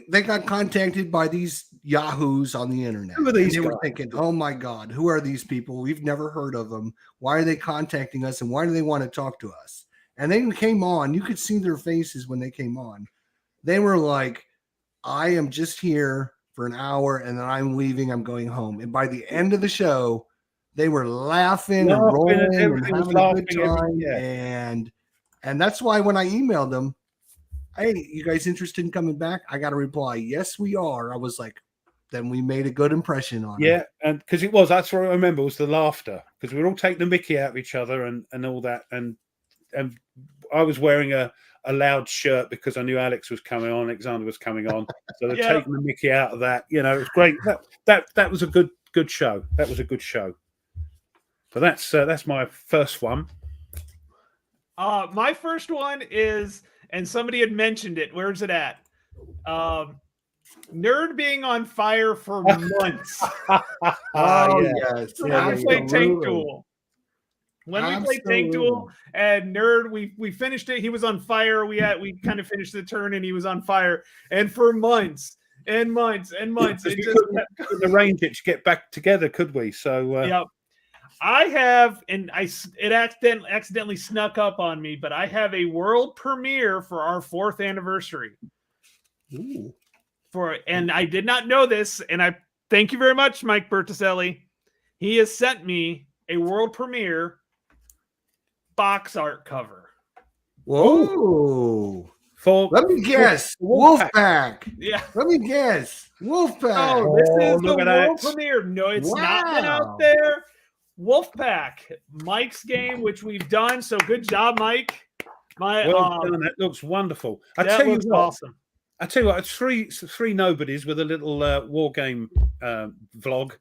They got contacted by these yahoos on the internet. Who are these guys? Were thinking, oh my God, who are these people? We've never heard of them. Why are they contacting us? And why do they want to talk to us? And they came on. You could see their faces when they came on. They were like, I am just here for an hour and then I'm leaving. I'm going home. And by the end of the show, they were laughing and rolling and having a good time. And that's why when I emailed them, hey, you guys interested in coming back? I got a reply. Yes, we are. I was like, then we made a good impression on it. Yeah, and because that's what I remember was the laughter because we were all taking the mickey out of each other and all that. And I was wearing a loud shirt because I knew Alex was coming on, Alexander was coming on. So they're taking the mickey out of that. It was great. That was a good show. That was a good show. So that's my first one. My first one is. And somebody had mentioned it. Where's it at? Nerd being on fire for months. Yes. When we played Tank Duel. When we played Tank Duel and Nerd, we finished it. He was on fire. We kind of finished the turn and he was on fire. And for months and months and months, it just couldn't arrange it to get back together, could we? So yep. I have, and it accidentally snuck up on me, but I have a world premiere for our 4th anniversary. Ooh. And I did not know this, and I thank you very much, Mike Berticelli. He has sent me a world premiere box art cover. Whoa! Let me guess, Wolfpack. Yeah. Let me guess, Wolfpack. Oh, this is the world premiere. No, it's not been out there. Wolfpack, Mike's game, which we've done. So good job, Mike. Well done. That looks wonderful. I tell you what, awesome. I tell you what, it's three nobodies with a little war game vlog.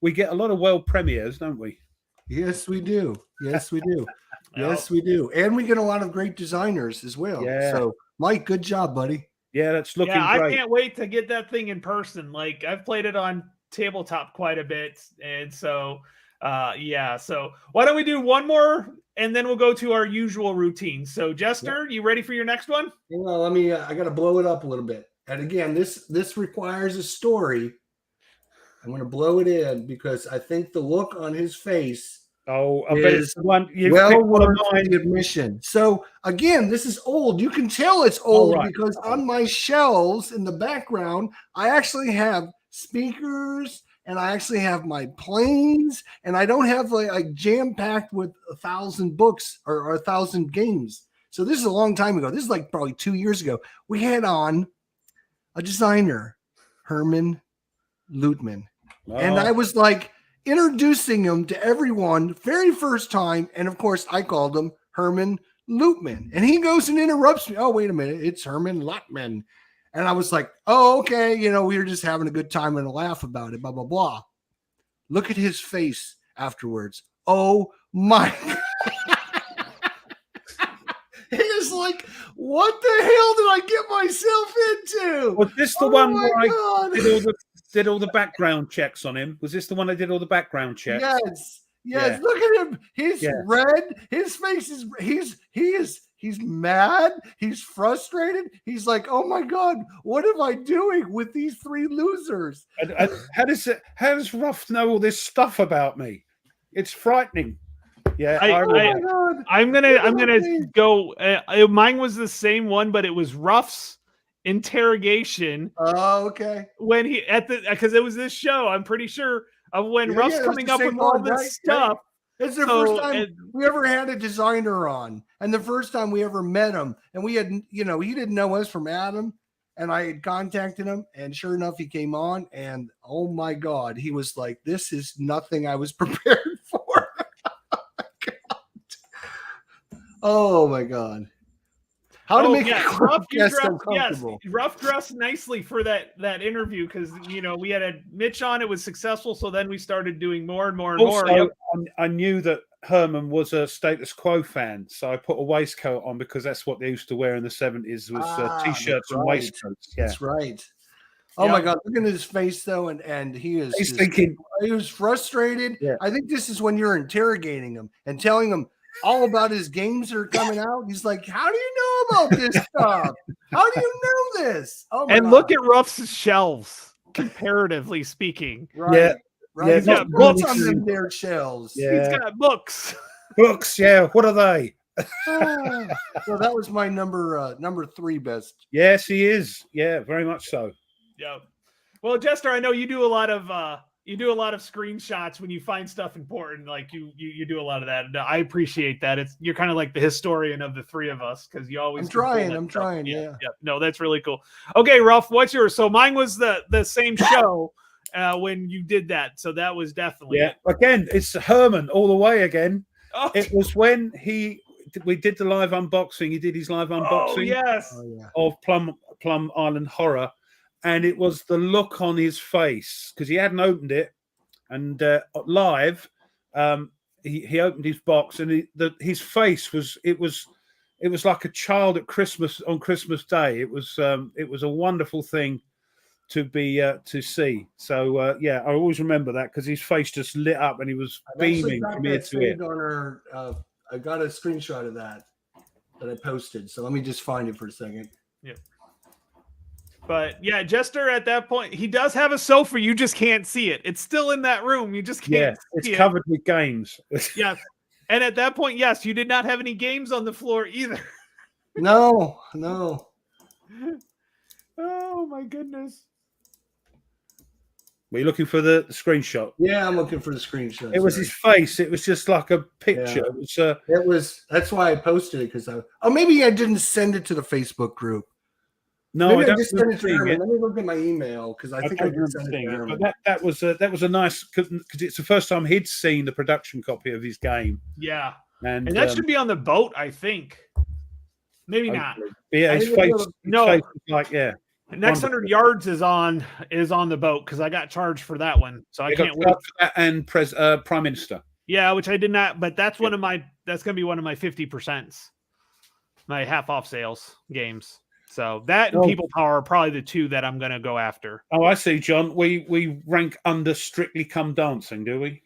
We get a lot of world premieres, don't we? Yes, we do. Yes, we do. Yes, we do. And we get a lot of great designers as well. Yeah. So, Mike, good job, buddy. Yeah, that's looking great. I can't wait to get that thing in person. Like, I've played it on tabletop quite a bit. And so, so why don't we do one more and then we'll go to our usual routine. So, Jester, you ready for your next one? Well, I got to blow it up a little bit. And again, this requires a story. I'm going to blow it in because I think the look on his face is one well worth the admission. So again, this is old. You can tell it's old because on my shelves in the background, I actually have speakers and I actually have my planes, and I don't have like jam-packed with 1,000 books or 1,000 games. So this is a long time ago. This is like probably 2 years ago. We had on a designer, Herman Lutman. And I was like introducing him to everyone very first time. And of course, I called him Herman Lutman. And he goes and interrupts me. Oh, wait a minute. It's Herman Lutman. And I was like, oh, okay. We were just having a good time and a laugh about it, blah, blah, blah. Look at his face afterwards. Oh, my. He is like, what the hell did I get myself into? Was this the one where I did all the background checks on him? Was this the one I did all the background checks? Yes. Yeah. Look at him. He's red. His face is he's mad. He's frustrated. He's like, oh my God, what am I doing with these 3 losers? And how does Ruff know all this stuff about me? It's frightening. Yeah, I'm gonna go. Mine was the same one, but it was Ruff's interrogation. Oh, okay. When he because it was this show, I'm pretty sure of when Ruff's coming up with all this stuff. Right? It's the first time we ever had a designer on, and the first time we ever met him, and we had, he didn't know us from Adam, and I had contacted him, and sure enough, he came on, and oh my God, he was like, "This is nothing I was prepared for." Oh my God. How to make Ruff dressed nicely for that interview because we had Mitch on. It was successful, so then we started doing more and more and more. I knew that Herman was a Status Quo fan, so I put a waistcoat on because that's what they used to wear in the 70s was t-shirts and waistcoats. Yeah. That's right. Oh my God! Look at his face though, and he's thinking he was frustrated. Yeah. I think this is when you're interrogating him and telling him all about his games that are coming out. He's like, how do you know about this stuff? How do you know this? Oh my God. Look at Ruff's shelves, comparatively speaking. Right. Yeah. Right. He's got books on them there shelves. Yeah. He's got books. Books, yeah. What are they? So that was my number 3 best. Yes, he is. Yeah, very much so. Yeah. Well, Jester, I know you do a lot of screenshots when you find stuff important. Like you do a lot of that. And I appreciate that. You're kind of like the historian of the 3 of us because you always. I'm trying. Yeah. No, that's really cool. Okay, Ruff, what's yours? So mine was the same show when you did that. So that was definitely it. Again, it's Herman all the way again. Oh. It was when we did the live unboxing. He did his live unboxing of Plum Island Horror. And it was the look on his face because he hadn't opened it, and live, he opened his box, and his face was like a child at Christmas on Christmas Day. It was a wonderful thing to be to see. So yeah, I always remember that because his face just lit up and he was beaming from ear to ear. On our, I got a screenshot of that I posted. So let me just find it for a second. Yep. But yeah, Jester at that point, he does have a sofa. You just can't see it. It's still in that room. You just can't. It's covered with games. Yes. And at that point, yes, you did not have any games on the floor either. No. Oh my goodness. Were you looking for the screenshot? Yeah, I'm looking for the screenshot. It was his face. It was just like a picture. Yeah. It was. That's why I posted it because maybe I didn't send it to the Facebook group. No, maybe I just sent it to Herman. Let me look at my email because I think I did send it to Herman. But that was a nice because it's the first time he'd seen the production copy of his game. Yeah, and that should be on the boat, I think. Maybe not. Yeah, his face. No, his face was like The next 100 yards is on the boat because I got charged for that one, so I can't wait for that. And Prime Minister. Yeah, which I did not, but that's one of my. That's going to be one of my 50%, my half off sales games. So that and People Power are probably the two that I'm going to go after. Oh, I see, John. We rank under Strictly Come Dancing, do we?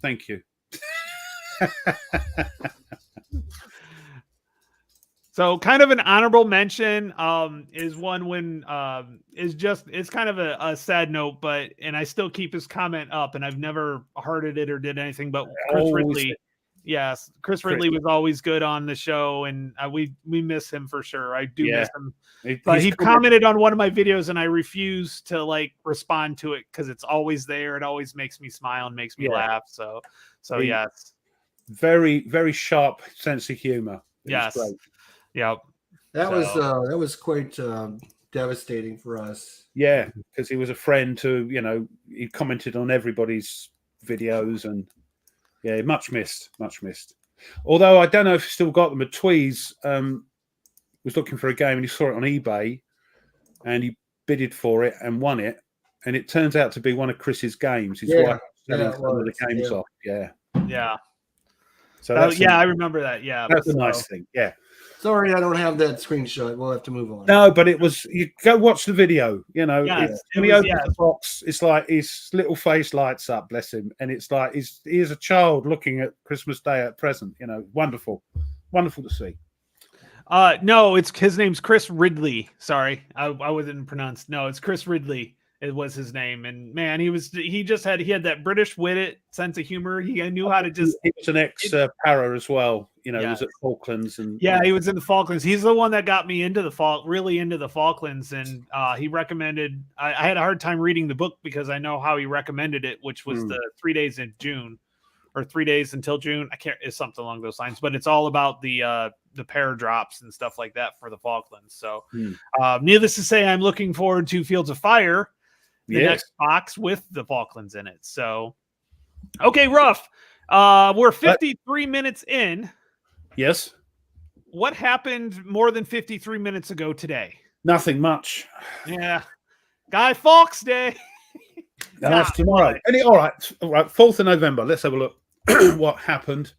Thank you. So kind of an honorable mention is one when it's kind of a sad note, and I still keep his comment up and I've never hearted it or did anything, but Chris Ridley. Yes, Chris Ridley was always good on the show, and we miss him for sure. I do miss him. But he commented on one of my videos, and I refuse to respond to it because it's always there. It always makes me smile and makes me laugh. So yes, very very sharp sense of humor. Yes, yep. That was quite devastating for us. Yeah, because he was a friend who he commented on everybody's videos and. Yeah, much missed. Although I don't know if he still got them. But Tweez was looking for a game and he saw it on eBay and he bidded for it and won it. And it turns out to be one of Chris's games. His wife selling some of the games off. Yeah. So I remember that. Yeah, that's a nice thing. Yeah. Sorry, I don't have that screenshot. We'll have to move on. No, but it was. You go watch the video. When he opens the box, it's like his little face lights up. Bless him, and it's like he is a child looking at Christmas Day at present. Wonderful to see. No, his name's Chris Ridley. Sorry, I wasn't pronounced. No, it's Chris Ridley. It was his name, and man, he had that British wit, sense of humor. He knew how to just. He was an ex-para as well. He was at Falklands and. Yeah, he was in the Falklands. He's the one that got me into really into the Falklands, and he recommended. I had a hard time reading the book because I know how he recommended it, which was the 3 days in June, or 3 days until June. It's something along those lines, but it's all about the paradrops and stuff like that for the Falklands. So, needless to say, I'm looking forward to Fields of Fire. The next box with the Falklands in it. So, okay, Ruff. We're 53 minutes in. Yes. What happened more than 53 minutes ago today? Nothing much. Yeah. Guy Fawkes Day. That's tomorrow. All right. 4th of November. Let's have a look. What happened?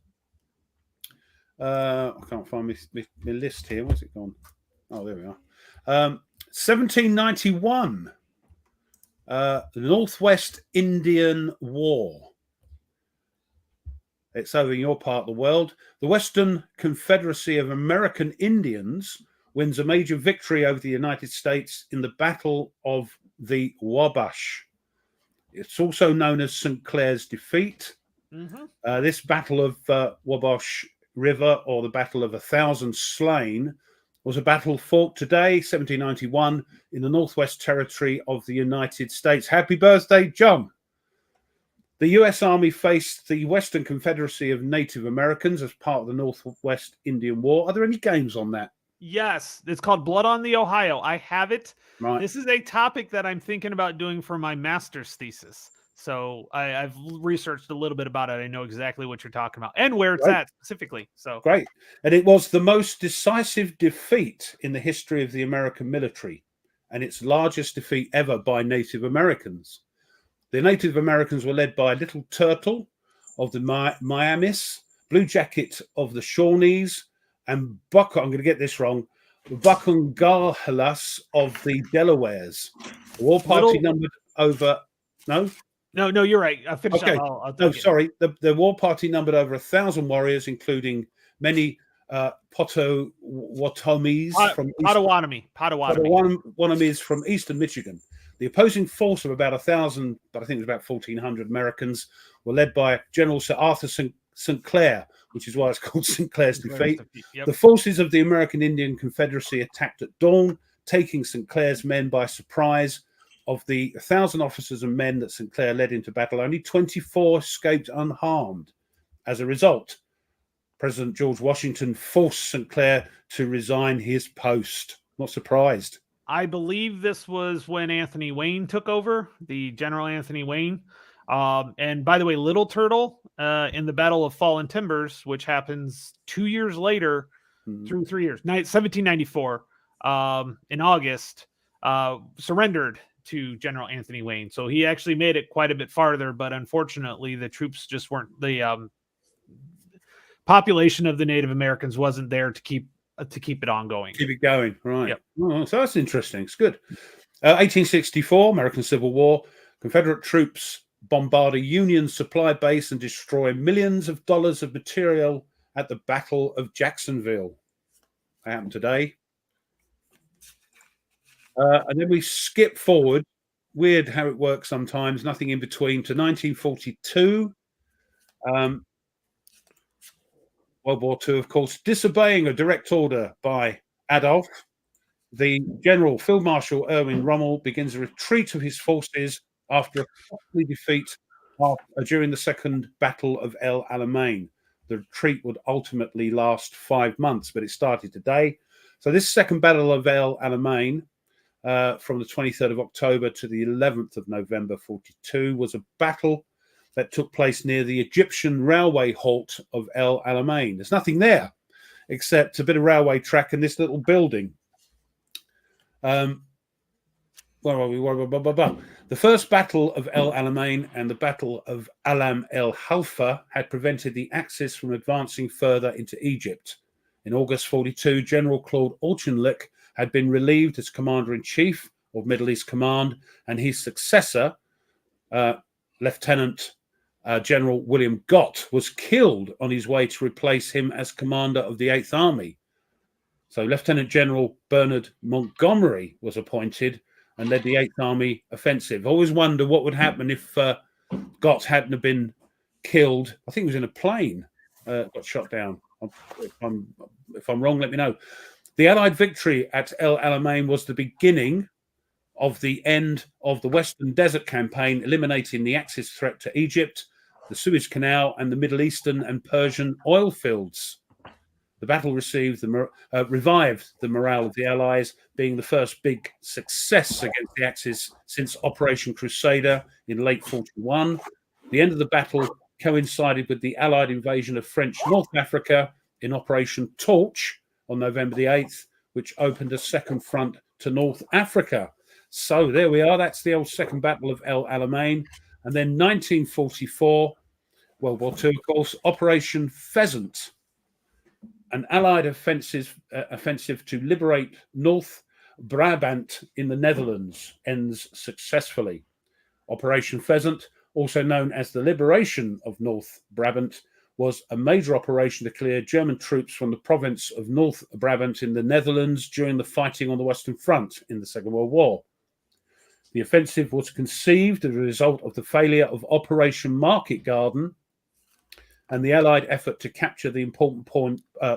I can't find my list here. Where's it gone? Oh, there we are. 1791. The Northwest Indian War. It's over in your part of the world. The Western Confederacy of American Indians wins a major victory over the United States in the Battle of the Wabash. It's also known as St. Clair's defeat. This Battle of Wabash River, or the Battle of 1,000 Slain, was a battle fought today, 1791, in the Northwest Territory of the United States. Happy birthday, John. The U.S. Army faced the Western Confederacy of Native Americans as part of the Northwest Indian War. Are there any games on that? Yes. It's called Blood on the Ohio. I have it. Right. This is a topic that I'm thinking about doing for my master's thesis. So I've researched a little bit about it. I know exactly what you're talking about and where it's at specifically. So great. And it was the most decisive defeat in the history of the American military, and its largest defeat ever by Native Americans. The Native Americans were led by Little Turtle of the Miamis, Blue Jacket of the Shawnees, and Buck, I'm going to get this wrong, Buckingalas of the Delawares. The war party numbered over. No, you're right. I'll finish okay. up. I'll no, sorry. The war party numbered over 1,000 warriors, including many Potawatomis from eastern Michigan. The opposing force of about 1,000, but I think it was about 1,400 Americans, were led by General Sir Arthur St. Clair, which is why it's called St. Clair's Defeat. Yep. The forces of the American Indian Confederacy attacked at dawn, taking St. Clair's men by surprise. Of the 1,000 officers and men that St. Clair led into battle, only 24 escaped unharmed. As a result, President George Washington forced St. Clair to resign his post. Not surprised. I believe this was when Anthony Wayne took over, the General Anthony Wayne. And by the way, Little Turtle in the Battle of Fallen Timbers, which happens 2 years later, through 3 years, 1794, in August, surrendered to General Anthony Wayne. So he actually made it quite a bit farther, but unfortunately the troops just weren't, the population of the Native Americans wasn't there to keep it ongoing. Keep it going, right. Yep. Oh, so that's interesting. It's good. 1864, American Civil War. Confederate troops bombard a Union supply base and destroy millions of dollars of material at the Battle of Jacksonville. That happened today. And then we skip forward. Weird how it works sometimes. Nothing in between, to 1942. World War II, of course, disobeying a direct order by Adolf. The General Field Marshal Erwin Rommel begins a retreat of his forces after a costly defeat during the Second Battle of El Alamein. The retreat would ultimately last 5 months, but it started today. So this Second Battle of El Alamein, from the 23rd of October to the 11th of November 42, was a battle that took place near the Egyptian railway halt of El Alamein. There's nothing there except a bit of railway track and this little building. The first Battle of El Alamein and the Battle of Alam el Halfa had prevented the Axis from advancing further into Egypt. In August 42, General Claude Auchinleck had been relieved as Commander-in-Chief of Middle East Command, and his successor, Lieutenant General William Gott, was killed on his way to replace him as commander of the 8th Army. So Lieutenant General Bernard Montgomery was appointed and led the 8th Army offensive. I always wonder what would happen if Gott hadn't have been killed. I think he was in a plane, got shot down. If I'm wrong, let me know. The Allied victory at El Alamein was the beginning of the end of the Western Desert Campaign, eliminating the Axis threat to Egypt, the Suez Canal, and the Middle Eastern and Persian oil fields. The battle revived the morale of the Allies, being the first big success against the Axis since Operation Crusader in late 41. The end of the battle coincided with the Allied invasion of French North Africa in Operation Torch on November the 8th, which opened a second front to North Africa. So there we are. That's the old Second Battle of El Alamein. And then 1944, World War II, of course, Operation Pheasant, an Allied offensive to liberate North Brabant in the Netherlands, ends successfully. Operation Pheasant, also known as the Liberation of North Brabant, was a major operation to clear German troops from the province of North Brabant in the Netherlands during the fighting on the Western Front in the Second World War. The offensive was conceived as a result of the failure of Operation Market Garden and the Allied effort to capture the important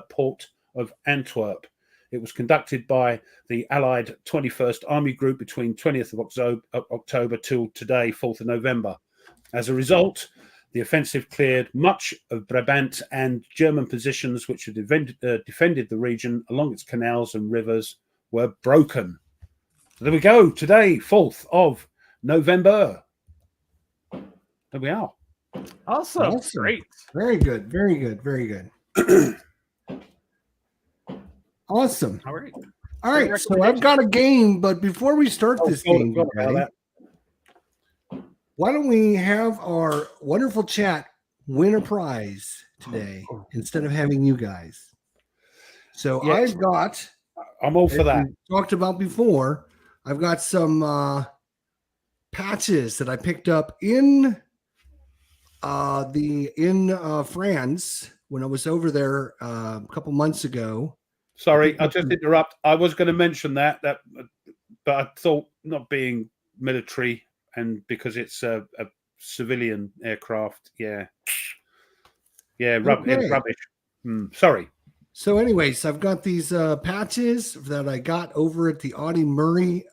port of Antwerp. It was conducted by the Allied 21st Army Group between 20th of October till today, 4th of November. As a result, the offensive cleared much of Brabant, and German positions which had defended the region along its canals and rivers were broken. So there we go. Today, 4th of November. There we are. Awesome. Great. Very good. Very good. Very good. Awesome. All right. All right. So I've got a game, but before we start this game, why don't we have our wonderful chat win a prize today instead of having you guys? So yes. I'm all for that. Talked about before. I've got some patches that I picked up in France when I was over there a couple months ago. Sorry, I'll just interrupt. I was going to mention that, but I thought, not being military and because it's a civilian aircraft, rubbish. Sorry. So, anyways, I've got these patches that I got over at the Audie Murphy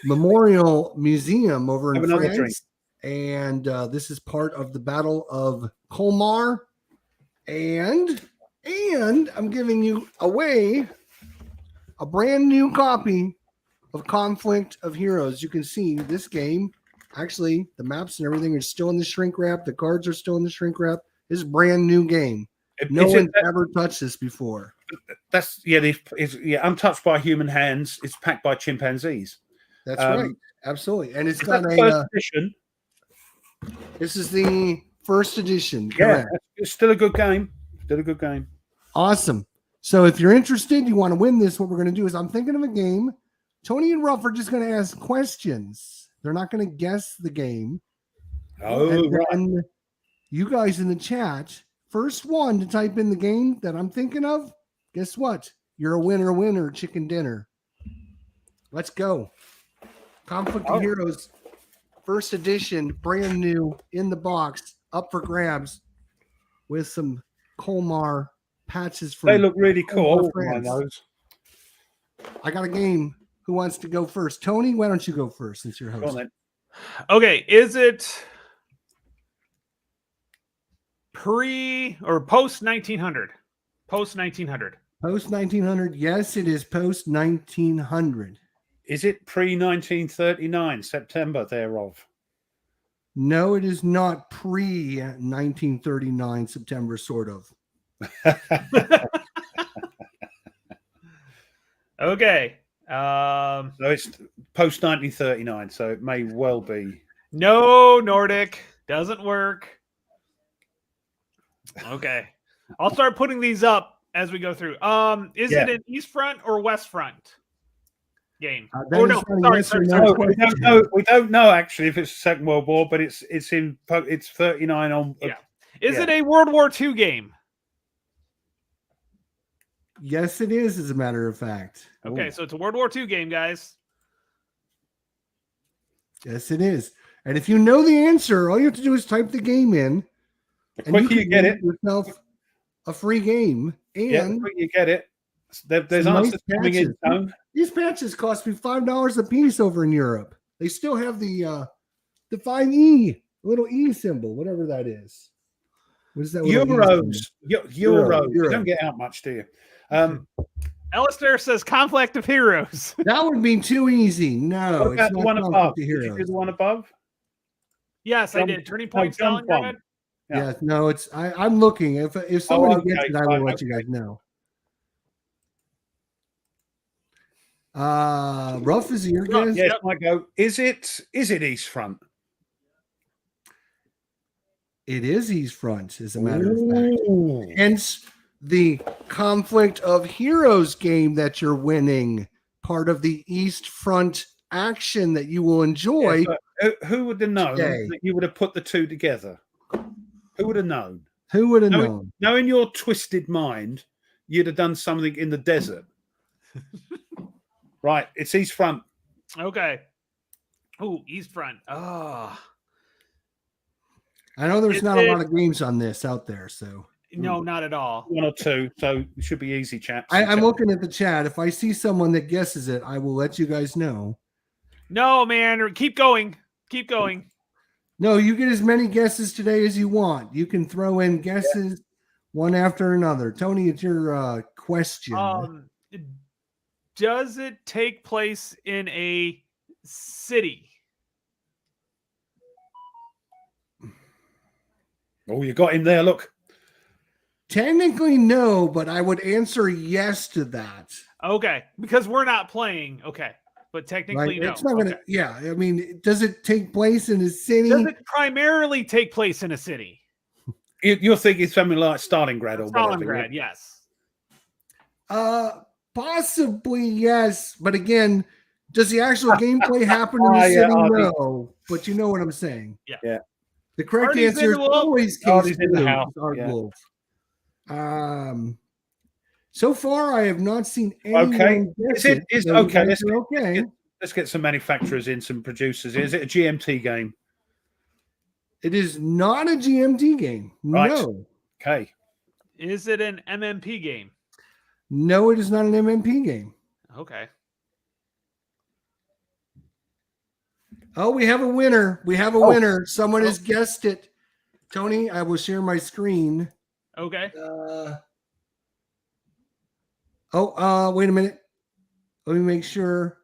Memorial Museum over in France. And this is part of the Battle of Colmar. And I'm giving you away a brand new copy of Conflict of Heroes. You can see this game. Actually, the maps and everything are still in the shrink wrap. The cards are still in the shrink wrap. This is a brand new game. No one's ever touched this before. That's untouched by human hands. It's packed by chimpanzees. That's right. Absolutely. And it's got first edition. This is the first edition. Yeah, it's still a good game. Awesome. So if you're interested, you want to win this, what we're going to do is I'm thinking of a game. Tony and Ruff are just going to ask questions. They're not going to guess the game. Oh, right. You guys in the chat, first one to type in the game that I'm thinking of, guess what? You're a winner, chicken dinner. Let's go. Conflict of Heroes, first edition, brand new, in the box, up for grabs, with some Colmar patches from. They look really cool. I got a game. Who wants to go first? Tony, why don't you go first since you're host? Okay, is it pre or post 1900? Post 1900. Post 1900. Yes, it is post 1900. Is it pre-1939, September thereof? No, it is not pre-1939, September, sort of. Okay. So it's post-1939, so it may well be. No, Nordic. Doesn't work. Okay. I'll start putting these up as we go through. Is it an East Front or West Front game? We don't know actually if it's the Second World War, but it's 39 on. Is it a World War II game? Yes, it is, as a matter of fact. Okay, so it's a World War II game, guys. Yes, it is. And if you know the answer, all you have to do is type the game in. The quicker you get it, yourself a free game. And the quicker you get it, there's answers coming in. These patches cost me $5 a piece over in Europe. They still have the 5E, little E symbol, whatever that is. What is that? Euros. Euros. You don't get out much, do you? Alistair says Conflict of Heroes. That would be too easy. No, it's not the one above. Did you do the one above? Yes, I did. Turning Point Stalingrad. Yeah, no, it's I'm looking. If somebody gets it, I will let you guys know. Ruff, is it your guess? Yes, I go. Is it East Front? It is East Front, as a matter of fact. Hence the Conflict of Heroes game that you're winning, part of the East Front action that you will enjoy. Yeah, who would have known that you would have put the two together? Who would have known? Who would have known? Knowing your twisted mind, you'd have done something in the desert. Right, it's East Front. Okay. Oh, East Front. Oh. I know there's not a lot of games on this out there, so. No, not at all. One or two, so it should be easy, chaps. I'm looking at the chat. If I see someone that guesses it, I will let you guys know. No, man. Keep going. Keep going. No, you get as many guesses today as you want. You can throw in guesses one after another. Tony, it's your question. Does it take place in a city? Oh, you got him there. Look. Technically, no, but I would answer yes to that. Okay, because we're not playing. Okay, but technically, no. It's not gonna. Yeah, I mean, does it take place in a city? Does it primarily take place in a city? You're thinking something like Stalingrad or whatever. Stalingrad, yes. Possibly, yes. But again, does the actual gameplay happen in the city? No. But you know what I'm saying. Yeah. The correct Artie's answer is always case Artie's in the blue. house. Art Yeah. Wolf. So far, I have not seen anyone guess it. Is so okay. Let's get some manufacturers in, some producers. Is it a GMT game? It is not a GMT game. Right. No. Okay. Is it an MMP game? No, it is not an MMP game. Okay. Oh, we have a winner. We have a winner. Someone has guessed it. Tony, I will share my screen. Okay. Wait a minute. Let me make sure.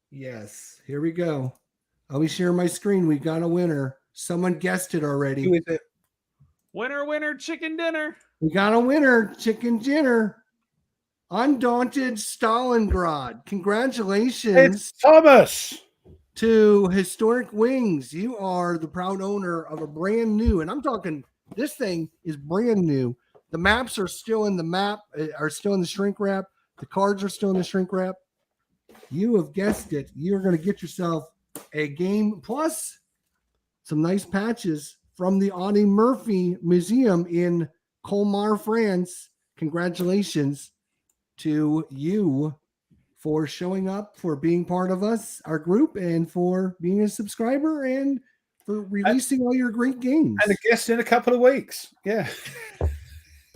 Yes, here we go. Let me share my screen. We got a winner. Someone guessed it already. Who is it? Winner, chicken dinner. We got a winner, chicken dinner. Undaunted Stalingrad. Congratulations. It's Thomas. To Historic Wings. You are the proud owner of a brand new, and I'm talking, this thing is brand new. The maps are still in the shrink wrap. The cards are still in the shrink wrap. You have guessed it. You're going to get yourself a game plus some nice patches from the Audie Murphy Museum in Colmar, France. Congratulations to you for showing up, for being part of our group, and for being a subscriber, and for releasing all your great games. And a guest in a couple of weeks. Yeah.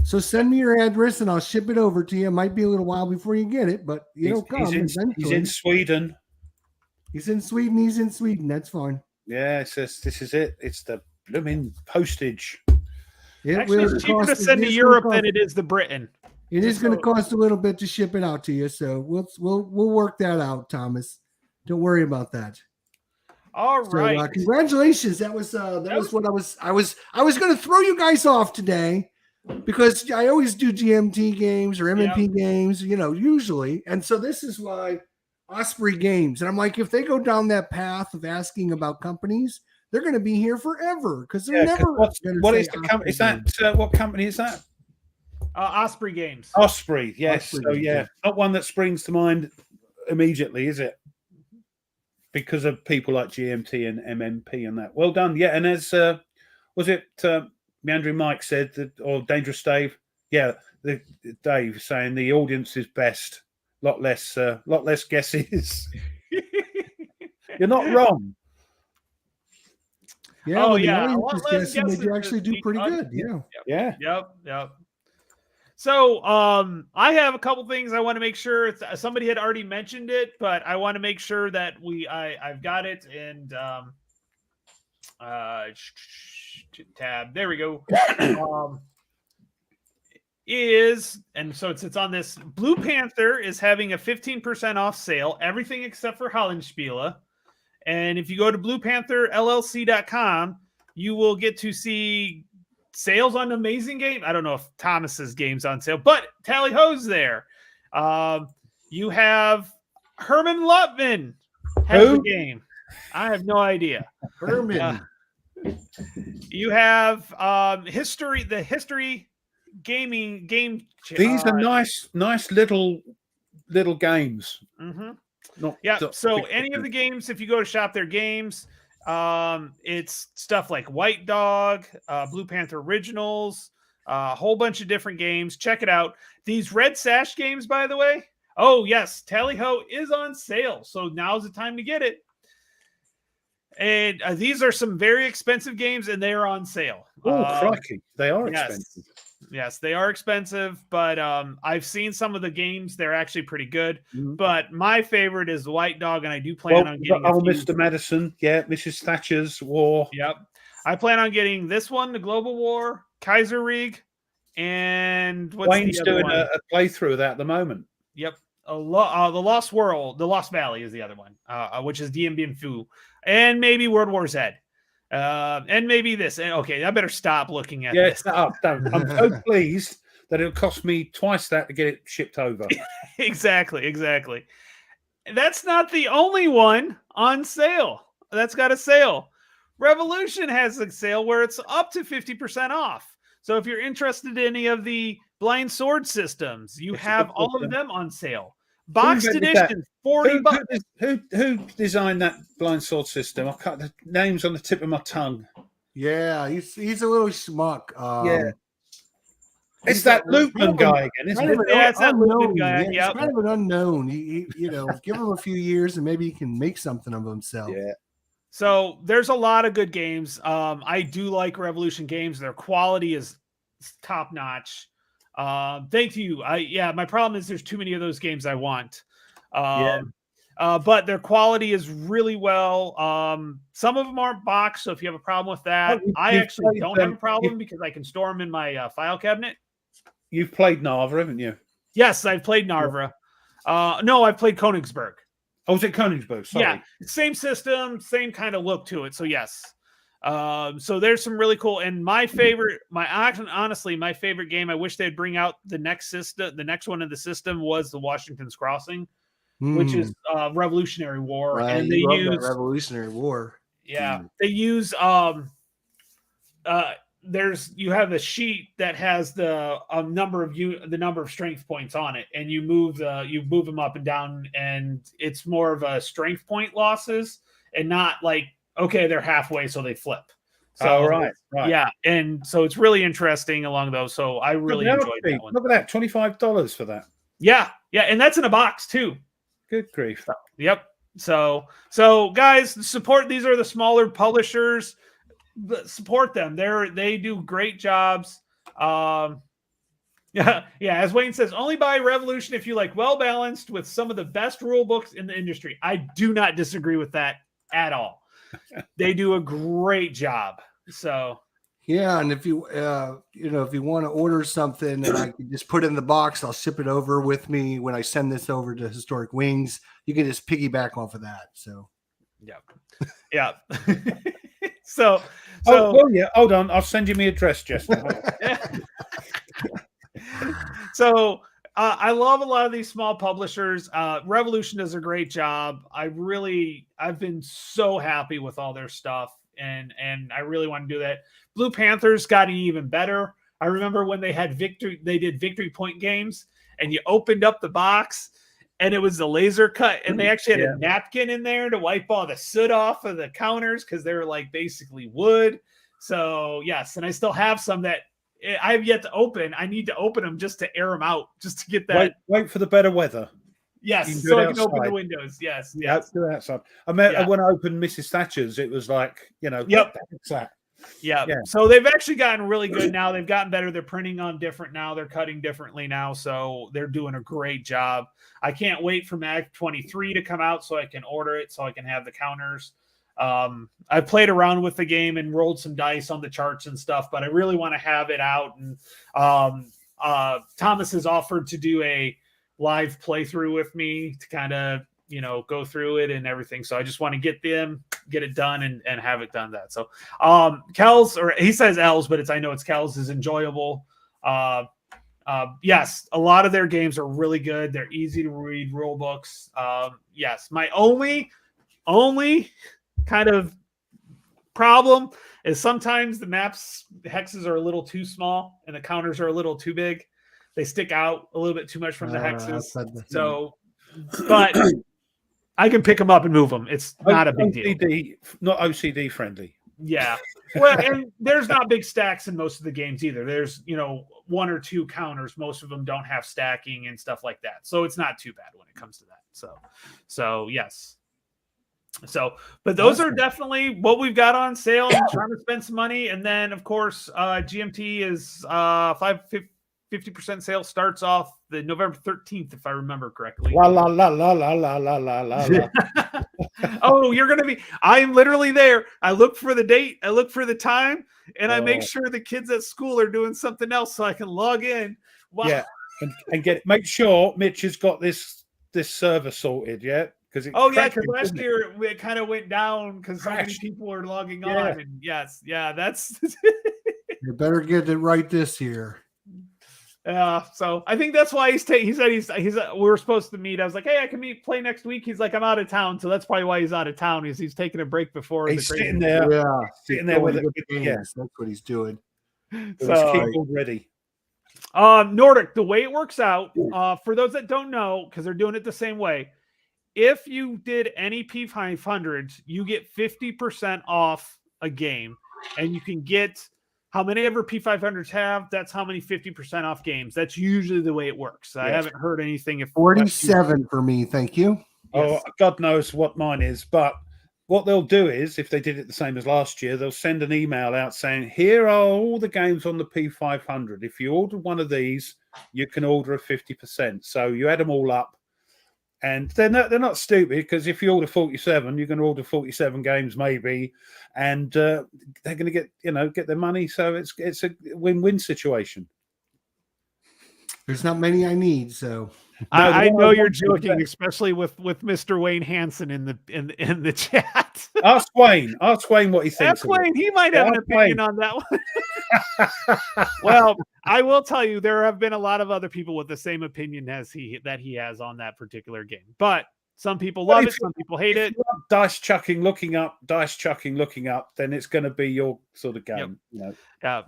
So send me your address and I'll ship it over to you. It might be a little while before you get it, but it'll come eventually. He's in Sweden. He's in Sweden. That's fine. Yeah, it says this is it. It's the blooming postage. Actually, it's cheaper to send to Europe than it is to Britain. It is going to cost a little bit to ship it out to you, so we'll work that out, Thomas. Don't worry about that. All right. So, congratulations. That was what I was going to throw you guys off today, because I always do GMT games or MMP games, usually. And so this is why Osprey Games. And I'm like, if they go down that path of asking about companies, they're going to be here forever, because they're never going to what say is the company? Is that what company is that? Osprey Games. Osprey, yes. Osprey so Games, yeah, not one that springs to mind immediately, is it? Because of people like GMT and MMP and that. Well done. Yeah, and as was it Meandering Mike said that, or Dangerous Dave? Yeah, Dave saying the audience is best. Lot less guesses. You're not wrong. Yeah. Oh, the yeah. audience is guessing, they do actually do pretty good. Yeah. Yep. So I have a couple things I want to make sure. Somebody had already mentioned it, but I want to make sure that I've got it. And tab. There we go. So it's on this. Blue Panther is having a 15% off sale, everything except for Hollenspiele. And if you go to bluepantherllc.com, you will get to see sales on amazing game. I don't know if Thomas's game's on sale, but Tally Ho's there. You have Herman Lutman has the game. I have no idea. Herman. You have the history gaming game. These are nice little games. Mm-hmm. Not so any of the games, if you go to shop their games, it's stuff like White Dog, Blue Panther Originals, a whole bunch of different games. Check it out. These Red Sash games, by the way. Oh yes, Tally Ho is on sale, so now's the time to get it. And these are some very expensive games, and they are on sale. Oh, crikey. They are expensive. Yes, they are expensive, but I've seen some of the games. They're actually pretty good. Mm-hmm. But my favorite is White Dog, and I do plan on getting Mr. Madison. Yeah, Mrs. Thatcher's War. Yep. I plan on getting this one, the Global War, Kaiserreich, and Wayne's doing a playthrough of that at the moment. Yep. The Lost World, the Lost Valley is the other one, which is Dien Bien Phu. And maybe World War Z. And maybe this. Okay, I better stop looking at this. Don't. I'm so pleased that it'll cost me twice that to get it shipped over. Exactly. That's not the only one on sale. That's got a sale. Revolution has a sale where it's up to 50% off. So if you're interested in any of the Blind Sword systems. You have all of them on sale. Who Boxed invented that? edition, $40. Who designed that Blind Sword system? I can't. The name's on the tip of my tongue. Yeah, he's a little schmuck. Yeah. It's that Loopman guy again, isn't it? Yeah, it's that Loopman guy. Yeah, Yep. He's kind of an unknown. You know, give him a few years and maybe he can make something of himself. Yeah. So there's a lot of good games. I do like Revolution games. Their quality is top notch. Thank you. My problem is there's too many of those games I want. But their quality is really well. Some of them aren't boxed, so if you have a problem with that, I actually don't have a problem because I can store them in my file cabinet. You've played Narva, haven't you? Yes, I've played Narva. No, I've played Königsberg. Oh, was it Königsberg? Sorry. Yeah, same system, same kind of look to it. So yes. So there's some really cool. And my favorite, honestly, my favorite game. I wish they'd bring out the next system. The next one in the system was the Washington's Crossing, which is Revolutionary War, right, and they use Revolutionary War. Yeah, they use you have a sheet that has the number of strength points on it, and you move them up and down, and it's more of a strength point losses and not like, okay, they're halfway, so they flip. So right. Yeah, and so it's really interesting along those. So I really enjoyed that one. Look at that, $25 for that. Yeah, and that's in a box too. Good grief. Yep. So guys, support. These are the smaller publishers. Support them. They do great jobs. Yeah. As Wayne says, only buy Revolution if you like well balanced with some of the best rule books in the industry. I do not disagree with that at all. They do a great job. So yeah, and if you if you want to order something and I can just put it in the box, I'll ship it over with me when I send this over to Historic Wings. You can just piggyback off of that. So yeah. So yeah. Hold on, I'll send you my address, Justin. So I love a lot of these small publishers. Revolution does a great job. I've been so happy with all their stuff, and I really want to do that. Blue Panthers got even better. I remember when they did Victory Point games, and you opened up the box and it was the laser cut, and they actually had a napkin in there to wipe all the soot off of the counters because they were like basically wood. So yes, and I still have some that I have yet to open. I need to open them just to air them out, just to get that. Wait for the better weather. Yes, so I can open the windows. Yes. Do it outside. I mean, when I opened Mrs. Thatcher's, it was like, yep. Yeah. So they've actually gotten really good now. They've gotten better. They're printing on different now. They're cutting differently now. So they're doing a great job. I can't wait for Mag 23 to come out so I can order it, so I can have the counters. I played around with the game and rolled some dice on the charts and stuff, but I really want to have it out. And Thomas has offered to do a live playthrough with me to kind of, go through it and everything. So I just want to get it done and have it done that. So Kells, or he says Els, but I know it's Kells, is enjoyable. Yes, a lot of their games are really good. They're easy to read rule books. Yes, my only kind of problem is sometimes the hexes are a little too small and the counters are a little too big. They stick out a little bit too much from the hexes. But I can pick them up and move them. It's not a big deal. Not OCD friendly. Yeah. Well, and there's not big stacks in most of the games either. There's, one or two counters. Most of them don't have stacking and stuff like that. So it's not too bad when it comes to that. So yes. So, but those are definitely what we've got on sale. I'm trying to spend some money. And then, of course, GMT is 50% sale starts off the November 13th, if I remember correctly. La la la la la la la la la. Oh, you're going to be, I'm literally there. I look for the date. I look for the time, and I make sure the kids at school are doing something else so I can log in. Wow. Yeah. And make sure Mitch has got this server sorted. Yeah. Because last year it kind of went down because so many people were logging on. And that's you better get it right this year. So I think that's why he said he's we were supposed to meet. I was like, hey, I can play next week. He's like, I'm out of town, so that's probably why he's out of town. He's taking a break before he's sitting there. Sitting there with the games. That's what he's doing. So keyboard ready. Nordic, the way it works out, for those that don't know, because they're doing it the same way, if you did any P500s, you get 50% off a game, and you can get how many ever P500s have. That's how many 50% off games. That's usually the way it works. I haven't heard anything. If 47 for me, thank you. Yes. Oh, God knows what mine is, but what they'll do is, if they did it the same as last year, they'll send an email out saying, here are all the games on the P500. If you order one of these, you can order a 50%. So you add them all up. And they're not stupid, because if you order 47, you're going to order 47 games maybe, and they're going to get their money. So it's a win-win situation. There's not many I need, so I know you're joking, especially with Mr. Wayne Hansen in the chat. Ask Wayne what he thinks. Ask Wayne. He might have an opinion on that one. Well, I will tell you, there have been a lot of other people with the same opinion as he has on that particular game. But some people love it, some people hate it. Dice chucking, looking up, then it's going to be your sort of game. Yep. Yeah.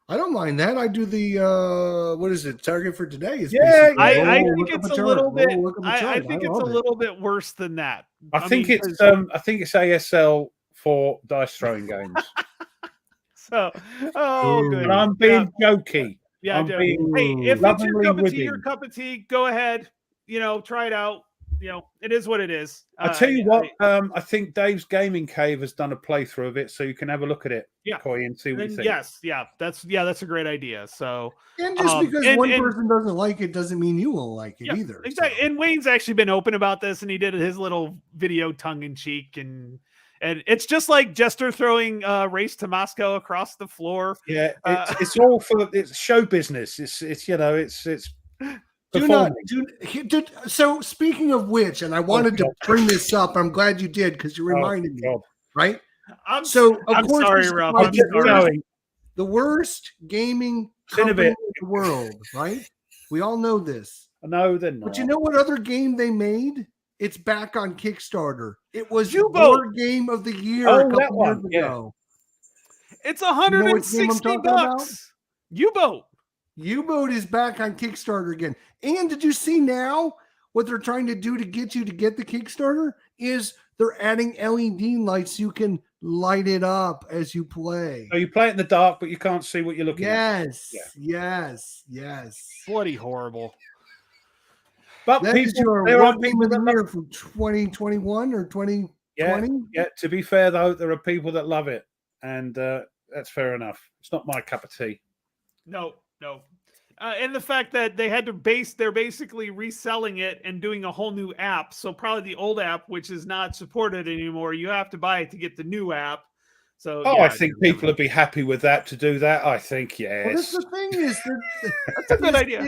I don't mind that. I do the what is it? Target for today is I think it's a little bit. I think it's a little bit worse than that. I think it's ASL for dice throwing games. So, good. And I'm being jokey. Yeah, hey, if it's your cup of tea, go ahead. Try it out. It is what it is. I tell you what, I think Dave's Gaming Cave has done a playthrough of it, so you can have a look at it. Yeah, Coy, and see what you think. Yes, that's a great idea. So, and just because one person doesn't like it doesn't mean you won't like it either. Exactly. So. And Wayne's actually been open about this, and he did his little video tongue in cheek, and it's just like Jester throwing Race to Moscow across the floor. Yeah, it's all it's show business. It's. So speaking of which, and I wanted to bring this up, I'm glad you did, because you reminded me, right? I'm sorry, Rob. I'm sorry. The worst gaming company in the world, right? We all know this. No, they're not. But you know what other game they made? It's back on Kickstarter. It was U-Boat Game of the Year a couple years ago. It's $160. U-Boat. U-Boat is back on Kickstarter again. And did you see now what they're trying to do to get you to get the Kickstarter is they're adding LED lights so you can light it up as you play. So you play it in the dark, but you can't see what you're looking at. Yes. Bloody horrible. But there are people in the year from 2021 or 2020. Yeah. To be fair though, there are people that love it, and that's fair enough. It's not my cup of tea. No. And the fact that they had to they're basically reselling it and doing a whole new app. So probably the old app, which is not supported anymore, you have to buy it to get the new app. So I think people would be happy with that to do that. I think, yes. Well, that's the thing is that's a good idea.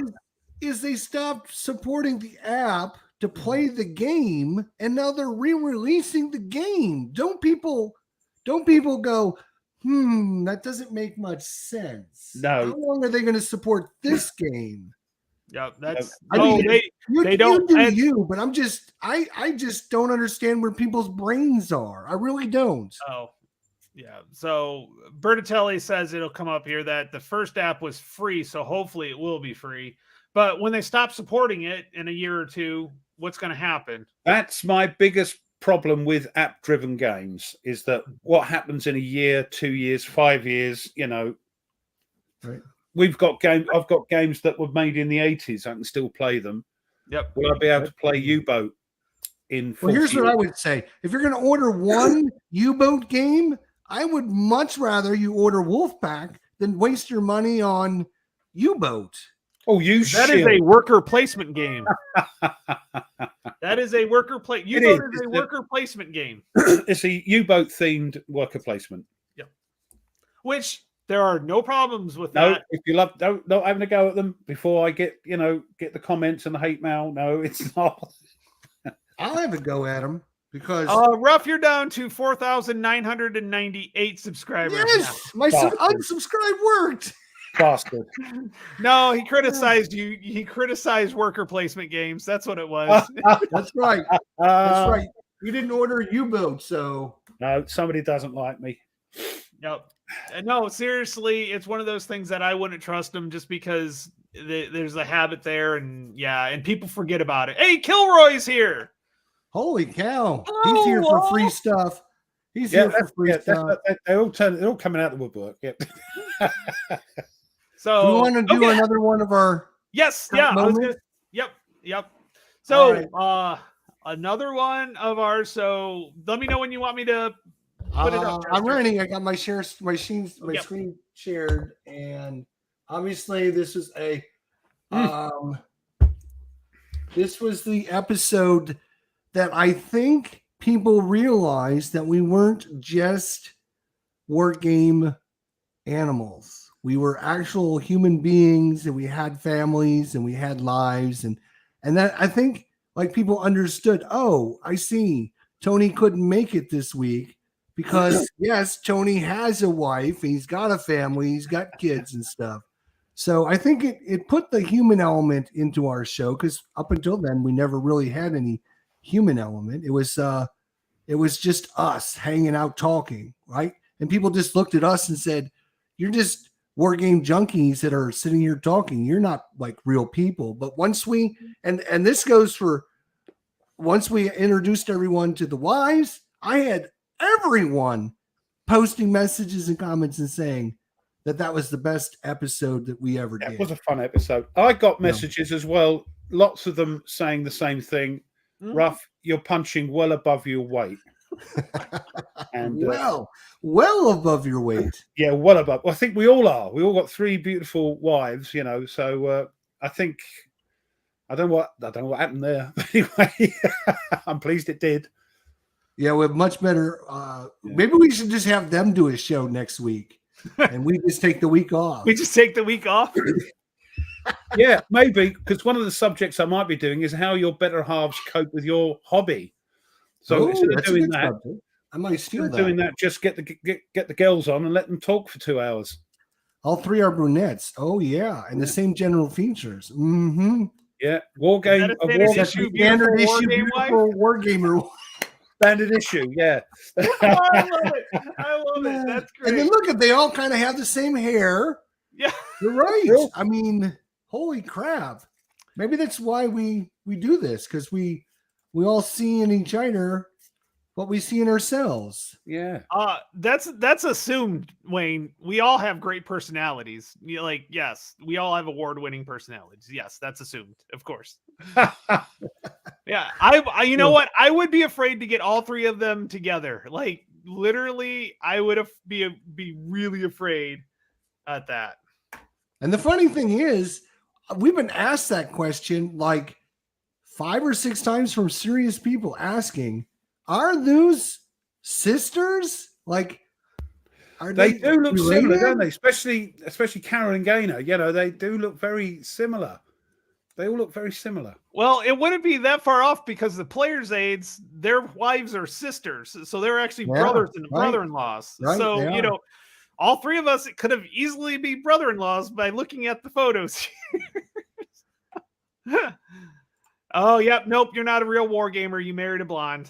Is they stopped supporting the app to play the game, and now they're re-releasing the game. Don't people go, that doesn't make much sense. No. How long are they going to support this game? Yeah, that's. They don't do you, but I just don't understand where people's brains are. I really don't. Oh, yeah. So Bertatelli says it'll come up here that the first app was free, so hopefully it will be free. But when they stop supporting it in a year or two, what's going to happen? That's my biggest problem with app-driven games, is that what happens in a year, 2 years, 5 years, right. I've got games that were made in the 80s. I can still play them. Yep. Will I be able to play U-Boat in 40 here's years? what I would say. If you're going to order one U-Boat game, I would much rather you order Wolfpack than waste your money on U-Boat. Oh, that is a worker placement game. That is a worker U-Boat is a worker placement game. It's a U-Boat themed worker placement. Yeah. Which there are no problems with no, that. If you love don't having a go at them before I get the comments and the hate mail. No, it's not. I'll have a go at them because Ruff, you're down to 4,998 subscribers. Yes, my unsubscribe worked. Bastard. No, he criticized you. He criticized worker placement games. That's what it was. That's right. That's right. You didn't order a U-Boat, so no, somebody doesn't like me. Yep. No, seriously, it's one of those things that I wouldn't trust them just because there's a habit there, and people forget about it. Hey, Kilroy's here. Holy cow! He's here for free stuff. He's here for free stuff. They're all coming out of the woodwork. Yep. So we want to do another one of our Yep. So another one of ours. So let me know when you want me to put it up. I'm running. I got my screen shared, and obviously this is this was the episode that I think people realized that we weren't just war game animals. We were actual human beings, and we had families, and we had lives, and that I think like people understood. Oh, I see. Tony couldn't make it this week because yes, Tony has a wife, he's got a family, he's got kids and stuff. So I think it put the human element into our show, because up until then we never really had any human element. It was just us hanging out talking, right? And people just looked at us and said, "You're just war game junkies that are sitting here talking. You're not like real people." But once we and this goes for once we introduced everyone to the wives, I had everyone posting messages and comments and saying that was the best episode that we ever did. It was a fun episode. I got messages as well, lots of them saying the same thing. Ruff, you're punching well above your weight. And well above your weight. Yeah, well above. Well, I think we all are. We all got 3 beautiful wives, so I think I don't know what happened there. But anyway, I'm pleased it did. Yeah, we're much better. Maybe we should just have them do a show next week, and we just take the week off. We just take the week off. Yeah, maybe, because one of the subjects I might be doing is how your better halves cope with your hobby. So instead of doing that, I might steal that. Doing that, just get the girls on and let them talk for 2 hours. All 3 are brunettes. Oh yeah, and the same general features. Mm-hmm. Yeah, war game. Standard issue, war gamer. Standard issue, yeah. I love it. That's great. And then look, they all kind of have the same hair. Yeah, you're right. I mean, holy crap! Maybe that's why we do this, because we all see in each other what we see in ourselves. Yeah. That's assumed, Wayne. We all have great personalities. Yes, we all have award-winning personalities. Yes, that's assumed, of course. Yeah, I you know what? I would be afraid to get all 3 of them together. Like literally, I would be really afraid at that. And the funny thing is, we've been asked that question like 5 or 6 times from serious people asking, "Are those sisters? Like, are they do look similar, don't they? Especially Karen and Gaynor. They do look very similar. They all look very similar. Well, it wouldn't be that far off, because the players' aides, their wives are sisters, so they're actually brothers and brother-in-laws. Right, so all 3 of us could have easily be brother-in-laws by looking at the photos. Oh, yep. Nope. You're not a real war gamer. You married a blonde.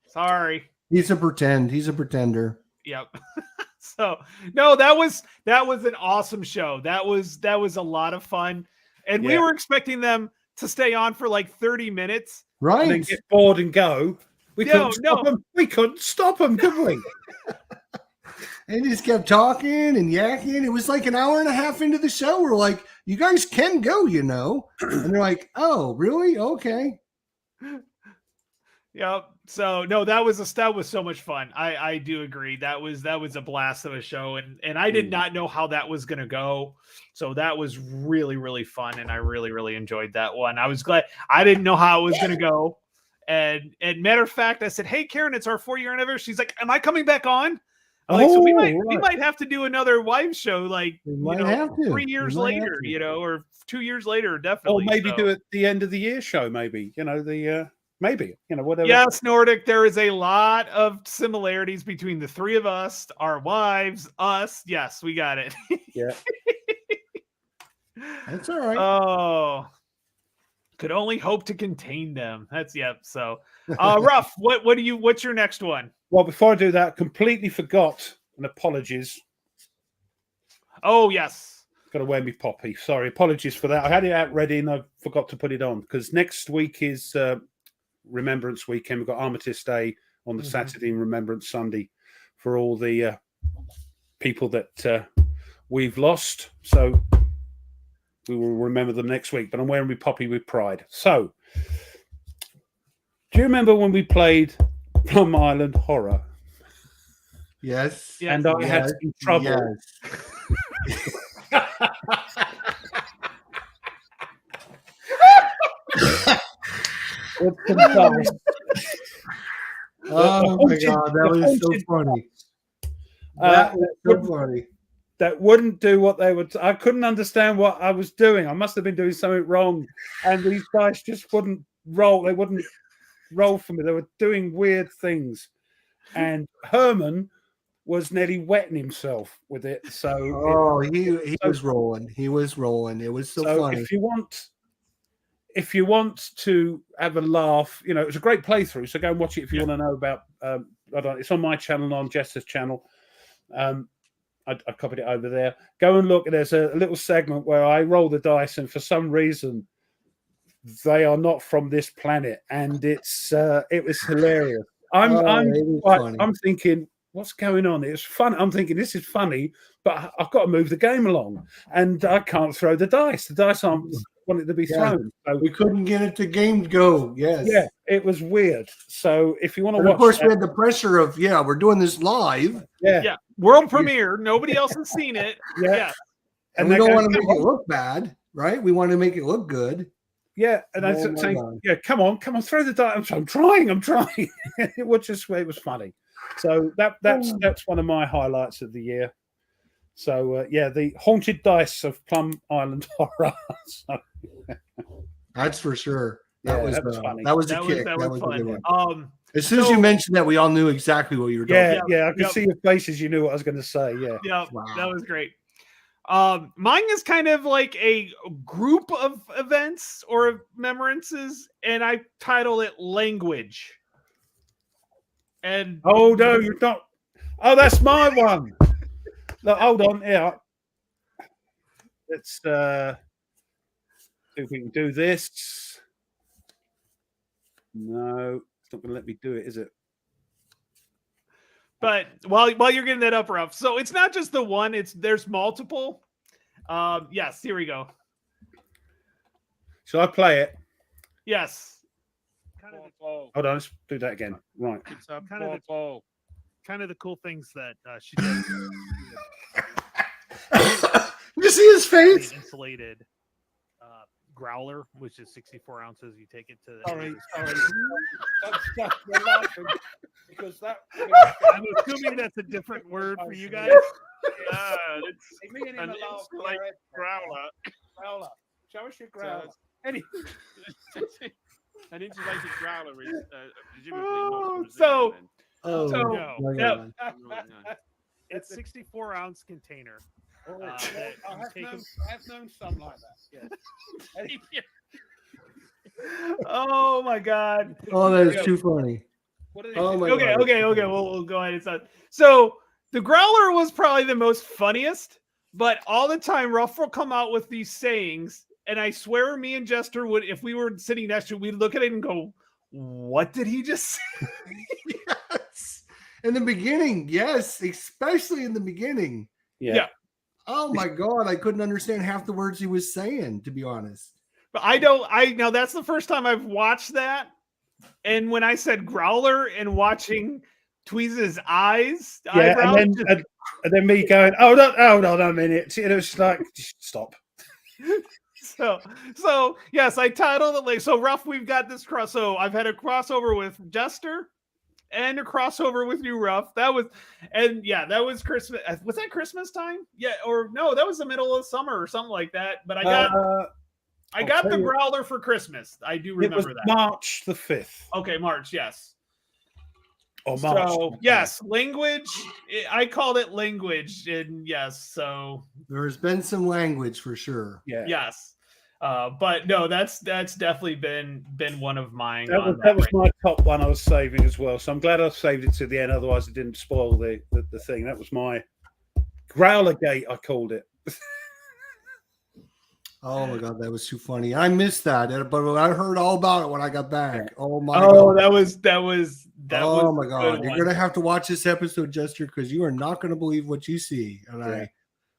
Sorry. He's a pretender. Yep. So no, that was an awesome show. That was a lot of fun. And we were expecting them to stay on for like 30 minutes. Right. And then get bored and go. We couldn't stop them, could we? And just kept talking and yakking. It was like an hour and a half into the show. We're like, "You guys can go, And they're like, "Oh, really? Okay." Yeah. So no, that was so much fun. I do agree. That was a blast of a show, and I did not know how that was gonna go. So that was really, really fun, and I really, really enjoyed that one. I was glad. I didn't know how it was gonna go. And matter of fact, I said, "Hey Karen, it's our 4-year anniversary." She's like, "Am I coming back on?" So we might have to do another wife show, like 3 years later, or 2 years later, definitely. Or maybe do it the end of the year show, maybe. Whatever. Yes, Nordic, there is a lot of similarities between the 3 of us, our wives, us. Yes, we got it. Yeah. That's all right. Oh, could only hope to contain them. So, Ruff, what's your next one? Well, before I do that, completely forgot, and apologies. Oh, yes. Got to wear me poppy. Sorry, apologies for that. I had it out ready and I forgot to put it on because next week is Remembrance Weekend. We've got Armistice Day on the Saturday and Remembrance Sunday for all the people that we've lost. So we will remember them next week. But I'm wearing me poppy with pride. So, do you remember when we played Plum Island Horror? Yes. And I had some trouble. Yes. Oh my God, that was so funny. That was so funny. That wouldn't do what they would. I couldn't understand what I was doing. I must have been doing something wrong. And these guys just wouldn't roll. They wouldn't roll for me. They were doing weird things. And Herman was nearly wetting himself with it. So he was rolling. He was rolling. It was so funny. If you want to have a laugh, it was a great playthrough. So go and watch it if you want to know about. It's on my channel, on Jester's channel. I copied it over there. Go and look. There's a little segment where I roll the dice, and for some reason, they are not from this planet, and it was hilarious. I'm thinking, what's going on? It's fun. I'm thinking this is funny, but I've got to move the game along, and I can't throw the dice. The dice aren't wanting to be thrown. So we couldn't get it to game go. Yes. Yeah, it was weird. So if you want to watch, of course, we had the pressure of we're doing this live. Yeah. World premiere. Nobody else has seen it. Yeah. And we don't want to make it look bad, right? We want to make it look good. Yeah, and I was saying, come on, throw the dice. I'm trying. It was funny. So that's one of my highlights of the year. So the haunted dice of Plum Island Horror. That's for sure. That was funny. That was a kick. That was fun. A good one. As soon as you mentioned that, we all knew exactly what you were doing. Yeah, I could see your faces. You knew what I was going to say. Yeah, wow. That was great. Mine is kind of like a group of events or remembrances, and I title it Language. And oh no, you're not. Oh, that's my one. Look, hold on. Yeah, let's see if we can do this. No, it's not going to let me do it, is it? But while you're getting that up, Ralph, so it's not just the one; there's multiple. Yes, here we go. Shall I play it? Yes. Hold on, let's do that again. Right. It's kind of the cool things that she does. You see his face? Insulated growler, which is 64 ounces. You take it to. Sorry. Because I'm assuming that's a different word for you guys. Yeah, it's an insulated growler. Show us your growler. An insulated growler is presumably not it's 64 ounce container. I have known some like that. Yeah. Oh my God! Oh, that is too funny. Okay. We'll go ahead. So the growler was probably the most funniest, but all the time Ruff will come out with these sayings, and I swear me and Jester would, if we were sitting next to it, we'd look at it and go, "What did he just say?" Yes. In the beginning, yes, especially in the beginning. Yeah. Oh my God, I couldn't understand half the words he was saying, to be honest. But now that's the first time I've watched that. And when I said growler and watching Tweez's eyes, and then me going, hold on a minute. It was like, stop. So yes, I titled it so Ruff. We've got this cross. So I've had a crossover with Jester and a crossover with you, Ruff. That was Christmas. Was that Christmas time? Yeah, or no, that was the middle of summer or something like that. But I got the growler for Christmas. I do remember that. March the 5th. Okay, March, yes. Oh, March. So, yes, language. I called it language, and yes, so there's been some language for sure. Yeah. Yes. But no, that's definitely been one of mine. That was my top one I was saving as well. So I'm glad I saved it to the end. Otherwise, it didn't spoil the thing. That was my Growler Gate, I called it. Oh my God, that was too funny. I missed that, but I heard all about it when I got back. Oh my Oh, God. that was Oh my a God. good You're one. gonna have to watch this episode, Jester, because you are not gonna believe what you see. And Yeah.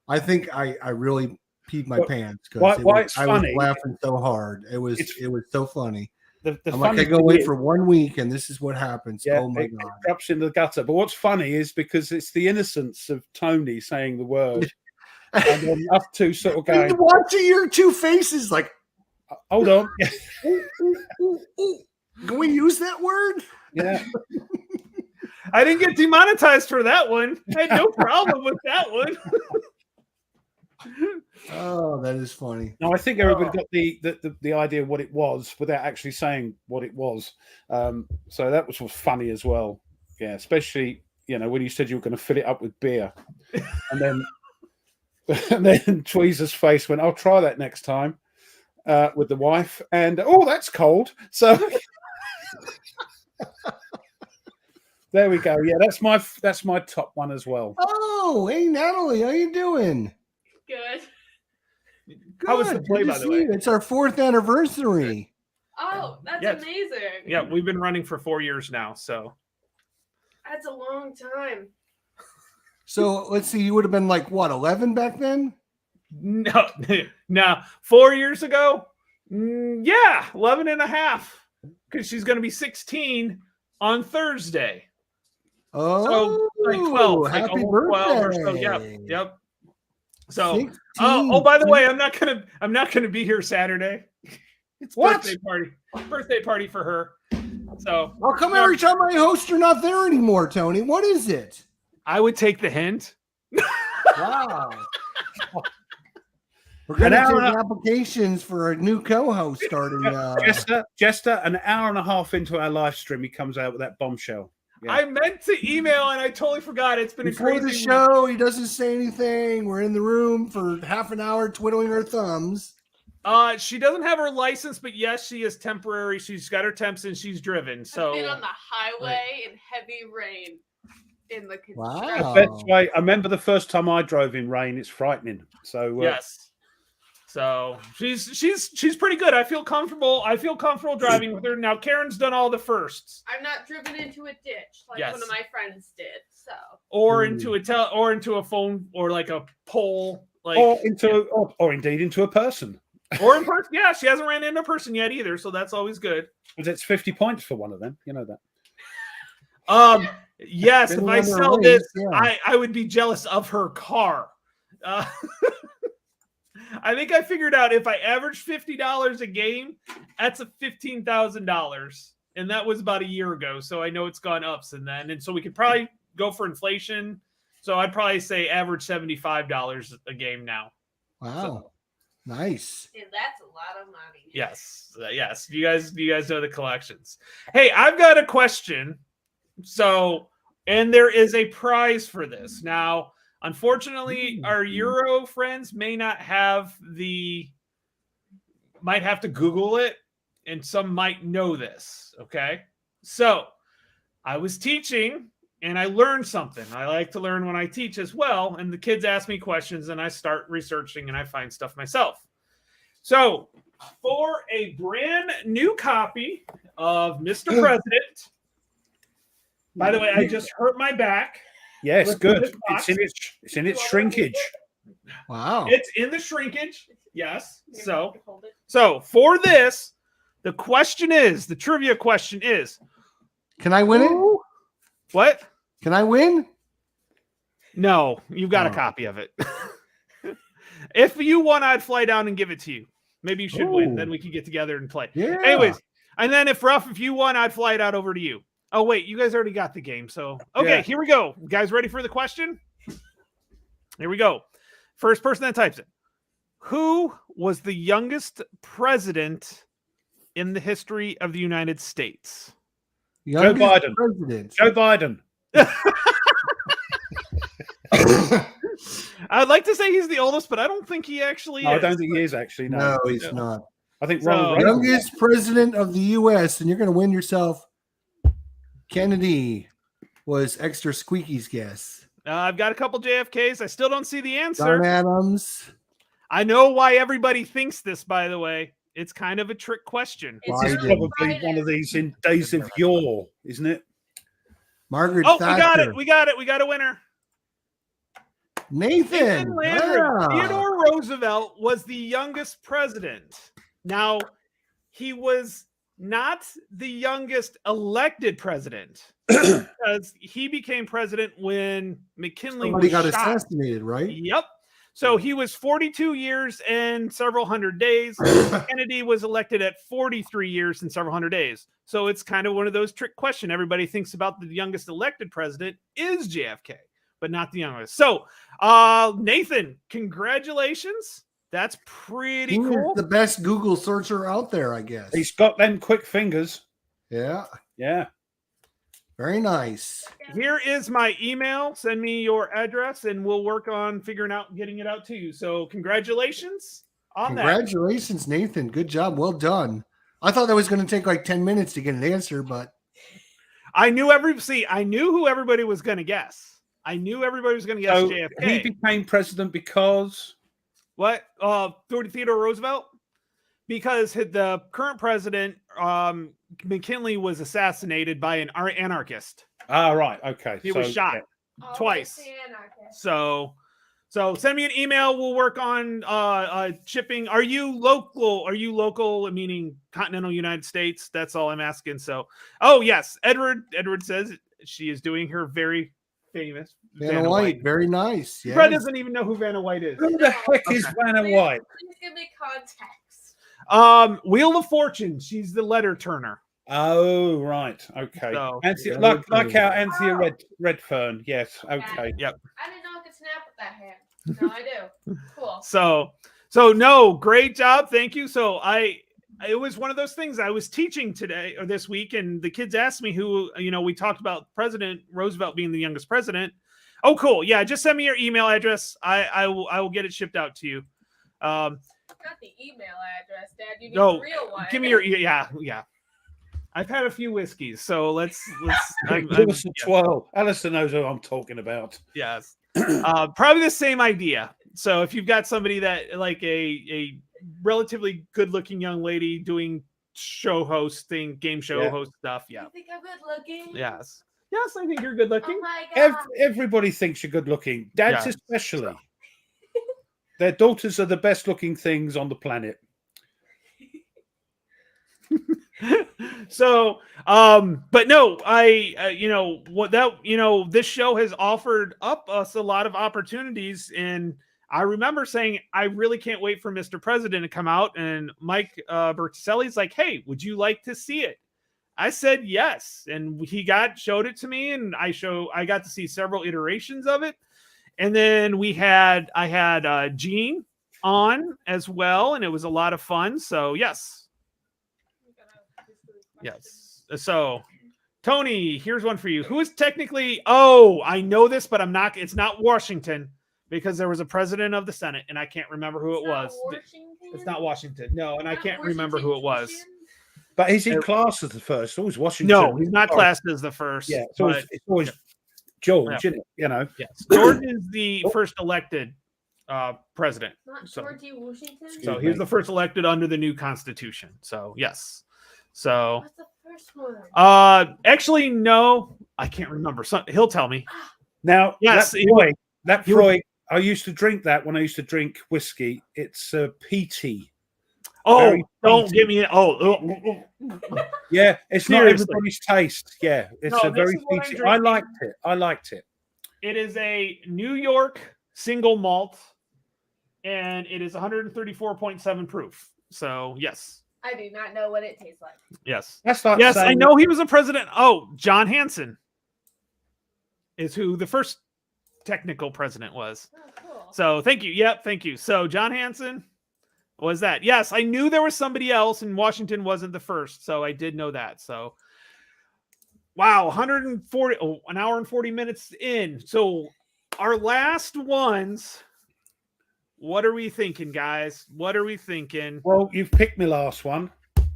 I think I really peed my pants Why because it's I was funny? laughing so hard. It was so funny. The I'm like, I funny go thing away is, for 1 week and this is what happens. yeah, Oh my it God. drops in the gutter. But what's funny is because it's the innocence of Tony saying the word, and then us two sort of And going, watching your two faces like, hold on, ooh, ooh, ooh, ooh. Can we use that word? yeah. I didn't get demonetized for that one. I had no problem with that one. Oh, that is funny. No, I think everybody got the idea of what it was without actually saying what it was. So that was funny as well. Yeah, especially when you said you were going to fill it up with beer, and then Tweezer's face went, "I'll try that next time." With the wife, and that's cold. So there we go. Yeah, that's my top one as well. Oh, hey Natalie, how you doing? Good. Good. How was the play, Good to by the see way? you. It's our 4th anniversary. Oh, that's Yes. amazing. Yeah, we've been running for 4 years now, so That's a long time. So let's see, you would have been like what, 11 back then? no, 4 years ago, yeah, 11 and a half, because she's going to be 16 on Thursday. Oh, So like 12, like happy almost birthday. 12 or so. Yep. So, 16. oh, by the way, I'm not gonna be here Saturday. It's What? birthday party for her. So How come every time I host, you're not there anymore, Tony? What is it? I would take the hint. Wow. We're going to take applications for a new co-host starting. Jester, an hour and a half into our live stream, he comes out with that bombshell. Yeah. I meant to email and I totally forgot. It's been Before a crazy the show, he doesn't say anything. We're in the room for half an hour twiddling our thumbs. She doesn't have her license, but yes, she is temporary. She's got her temps and she's driven. So I've been on the highway in heavy rain in the construction. Wow. That's right. I remember the first time I drove in rain. It's frightening. So yes. So she's pretty good. I feel comfortable driving with her. Now Karen's done all the firsts. I'm not driven into a ditch like Yes. one of my friends did. So Or into a phone or like a pole, like or indeed into a person. or in person. Yeah, she hasn't ran into a person yet either, so that's always good. Because it's 50 points for one of them. You know that. Yes, if I sell this, yeah. I would be jealous of her car. I think I figured out if I average $50 a game, that's a $15,000, and that was about a year ago. So I know it's gone up since then, and so we could probably go for inflation. So I'd probably say average $75 a game now. Wow, So, nice. and that's a lot of money. yes. Do you guys know the collections? Hey, I've got a question. So, and there is a prize for this now. Unfortunately, our Euro friends might have to Google it, and some might know this. Okay. So I was teaching and I learned something. I like to learn when I teach as well. And the kids ask me questions and I start researching and I find stuff myself. So for a brand new copy of Mr. President, by the way, I just hurt my back. Yes, good. It's in its shrinkage. Wow. It's in the shrinkage. Yes. So for this, the trivia question is, can I win it? What? Can I win? No, you've got a copy of it. If you won, I'd fly down and give it to you. Maybe you should win. Then we can get together and play. Yeah. Anyways, and then if you won, I'd fly it out over to you. Oh, wait, you guys already got the game. So, okay, Yeah. Here we go. You guys ready for the question? Here we go. First person that types it. Who was the youngest president in the history of the United States? Youngest Joe Biden. President. Joe Biden. I'd like to say he's the oldest, but I don't think he actually is. I don't think he is actually. No, he's not. I think So- Ronald Reagan. Youngest president of the U.S., and you're going to win yourself. Kennedy was extra squeaky's guess. I've got a couple JFKs. I still don't see the answer. John Adams. I know why everybody thinks this, by the way. It's kind of a trick question. It's It's Biden. probably one of these in days of yore, isn't it? Margaret Oh, Thatcher. we got it. We got it. We got a winner. Nathan. Landry. Ah. Theodore Roosevelt was the youngest president. Now, he was not the youngest elected president because he became president when McKinley Somebody was got shot. assassinated, right? Yep. So he was 42 years and several hundred days. Kennedy was elected at 43 years and several hundred days. So it's kind of one of those trick questions. Everybody thinks about the youngest elected president is JFK, but not the youngest. So, Nathan, congratulations. That's pretty He was cool. the best Google searcher out there, I guess. He's got them quick fingers. Yeah. Yeah. Very nice. Here is my email. Send me your address and we'll work on figuring out getting it out to you. So congratulations on that. Congratulations, Nathan. Good job. Well done. I thought that was going to take like 10 minutes to get an answer, but I knew who everybody was going to guess. I knew everybody was going to guess So JFK. he became president because What? Theodore Roosevelt? Because the current president, McKinley, was assassinated by an anarchist. Ah, right. Okay. He was shot twice. So send me an email. We'll work on shipping. Are you local? Meaning continental United States? That's all I'm asking. So, oh yes, Edward says she is doing her very famous Vanna White. Very nice. Yes. Fred doesn't even know who Vanna White is. Who the heck is Vanna White? Please give me context. Wheel of Fortune. She's the letter turner. Oh, right. Okay. So, Anthea, like our Anthea Redfern. Yes. Okay. Yep. I didn't know I could snap with that hand. Now I do. Cool. So no, great job. Thank you. So it was one of those things. I was teaching today or this week, and the kids asked me who, we talked about President Roosevelt being the youngest president. Oh, cool. Yeah. Just send me your email address. I will get it shipped out to you. Not the email address, Dad. You need the real one. Give me your, yeah. I've had a few whiskeys, so let's Give us a 12. Alison knows who I'm talking about. Yes. Probably the same idea. So if you've got somebody that like a relatively good looking young lady doing game show host stuff. Yeah. You think I'm good looking? Yes. Yes, I think you're good looking. Oh my God. Everybody thinks you're good looking. Dads especially. Their daughters are the best looking things on the planet. So, but no, this show has offered up us a lot of opportunities. And I remember saying, I really can't wait for Mr. President to come out. And Mike Berticelli's like, hey, would you like to see it? I said yes. And he showed it to me, and I got to see several iterations of it. And then I had Gene on as well, and it was a lot of fun. So yes. Yes. So, Tony, here's one for you. Who is technically? Oh, I know this, but it's not Washington, because there was a president of the Senate, and I can't remember who it was. It's not Washington. No, and I can't remember who it was. But is he classed as the first? It's always Washington. No, he's not classed as the first. Yeah, it's always George, isn't it? Yes. George is the first elected president. Not Georgie Washington. So he was the first elected under the new Constitution. So yes. So what's the first one? Actually, no, I can't remember. He'll tell me. Now, yes, that Freud. I used to drink that when I used to drink whiskey. It's peaty. Oh, don't give me it. Yeah, it's Seriously. not everybody's taste. Yeah, it's a very peaty. I liked it. It is a New York single malt, and it is 134.7 proof. So yes. I do not know what it tastes like. Yes. That's like yes, I know he was a president. Oh, John Hanson is who the first technical president was. Oh, cool. So thank you. Yep, thank you. So John Hanson was that. Yes, I knew there was somebody else, and Washington wasn't the first. So I did know that. So wow, an hour and 40 minutes in. So our last ones. What are we thinking, guys? What are we thinking? Well, you've picked my last one.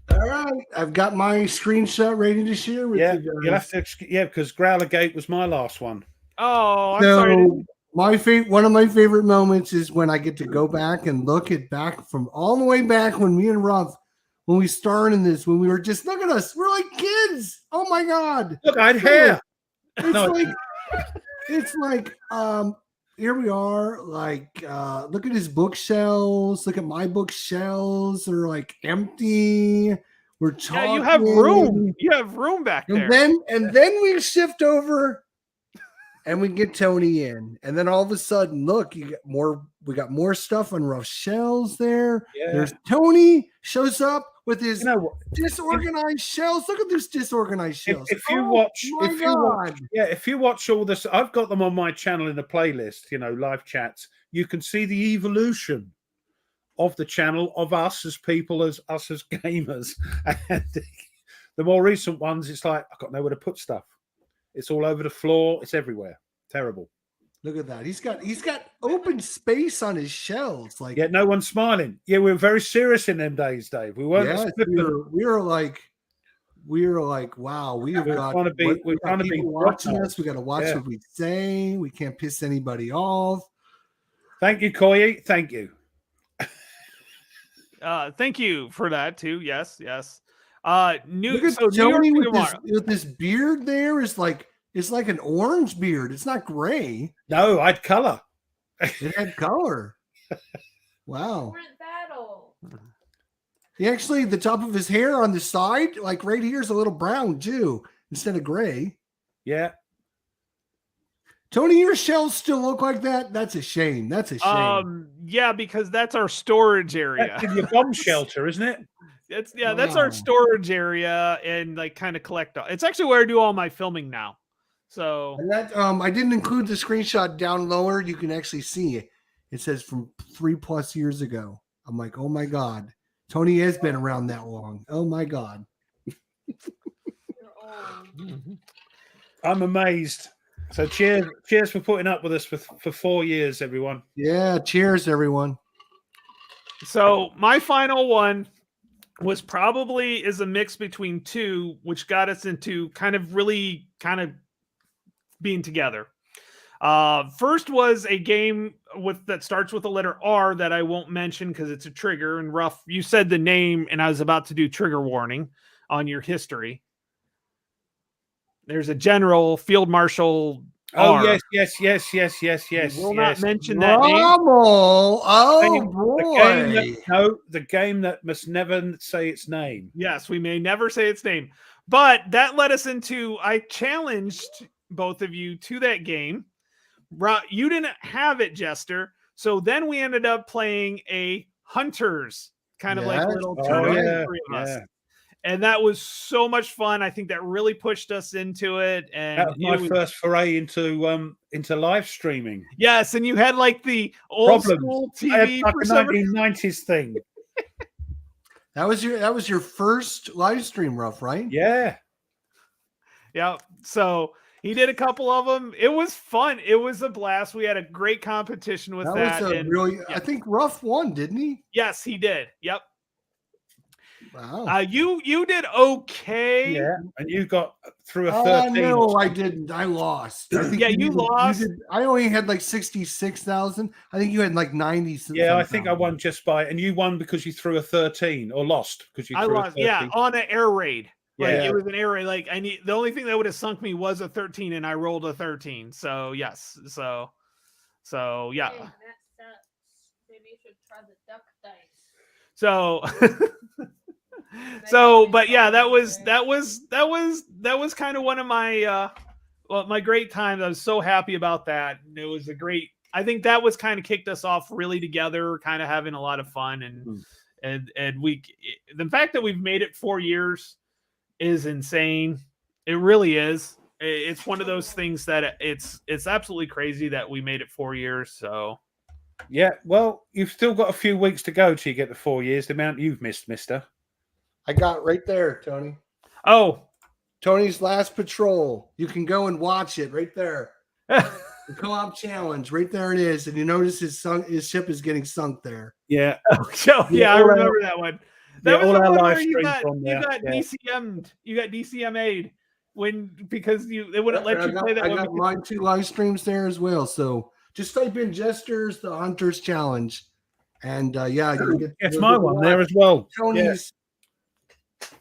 All right. I've got my screenshot ready to share with you guys. You'll have to, because Growler Gate was my last one. Oh, I'm sorry. One of my favorite moments is when I get to go back and look at back from all the way back when me and Ruff, when we started in this, when we were just, look at us, we're like kids. Oh my God. Look, I had hair. It's like, here we are, like, look at his bookshelves, look at my bookshelves, they're like empty. We're talking. Yeah, you have room. You have room back there. And then we shift over and we get Tony in. And then all of a sudden, look, we got more stuff on Ruff's shelves there. Yeah. There's Tony shows up with his disorganized shelves. Look at this disorganized shelves. If you watch all this, I've got them on my channel in the playlist, live chats. You can see the evolution of the channel, of us as people, as gamers. And the more recent ones, it's like, I've got nowhere to put stuff. It's all over the floor. It's everywhere. Terrible. Look at that. He's got open space on his shelves. Like, yeah, no one's smiling. Yeah, we were very serious in them days, Dave. We weren't. Yes, we were like, wow, we're trying to be watching us. We got to watch what we say. We can't piss anybody off. Thank you, Koyi. Thank you. Thank you for that too. Yes. Look at Tony with this beard there is like, it's like an orange beard. It's not gray. No, I had color. It had color. Wow. Weren't that old? He actually, the top of his hair on the side, like right here, is a little brown too, instead of gray. Yeah. Tony, your shelves still look like that? That's a shame. That's a shame. Yeah, because that's our storage area. That's in your bomb shelter, isn't it? That's our storage area, and like kind of collect. It's actually where I do all my filming now. So and that I didn't include the screenshot down lower. You can actually see it. It says from 3+ years ago. I'm like, oh my God, Tony has been around that long. Oh my God. I'm amazed. So cheers for putting up with us for 4 years, everyone. Yeah, cheers, everyone. So my final one is a mix between two, which got us into kind of being together. First was a game that starts with the letter R that I won't mention because it's a trigger. And Ruff, you said the name, and I was about to do trigger warning on your history. There's a general, field marshal. Oh, yes. Will not mention that name. Oh, boy. The game that must never say its name. Yes, we may never say its name. But that led us into, I challenged both of you to that game. You didn't have it, Jester. So then we ended up playing a Hunters, kind of like little tournament for us. And that was so much fun. I think that really pushed us into it. And that was my first foray into live streaming. Yes, and you had like the old school TV like a 1990s thing. That was your first live stream, Ruff, right? Yeah. Yeah. So he did a couple of them. It was fun. It was a blast. We had a great competition with that. I think Ruff won, didn't he? Yes, he did. Yep. Wow. You did okay. Yeah, and you got through a 13. No, I didn't. I lost. I think you lost. I only had like 66,000. I think you had like 90. Yeah, I think I won just by, and you won because you threw a 13 or lost because you threw a 13. Yeah, on an air raid. Like Yeah. it was an air raid. Like the only thing that would have sunk me was a 13, and I rolled a 13. So yes. So yeah. Dang, that sucks. Maybe you should try the duck dice. But yeah, that was kind of one of my my great times. I was so happy about that. And it was I think that was kind of kicked us off really together, kind of having a lot of fun, and the fact that we've made it 4 years is insane. It really is. It's one of those things that it's absolutely crazy that we made it 4 years. So yeah, well, you've still got a few weeks to go till you get to 4 years. The amount you've missed, mister. I got right there, Tony. Oh, Tony's last patrol. You can go and watch it right there. The co-op challenge, right there it is. And you notice his ship is getting sunk there. Yeah. Yeah, I remember that one. That was all the our one live where you streams got from there. DCM'd. You got DCMA'd because they wouldn't let you play that. I got mine 2 live streams there as well. So Just type in Jesters the Hunters Challenge, and yeah, you get. It's my one there as well. Tony's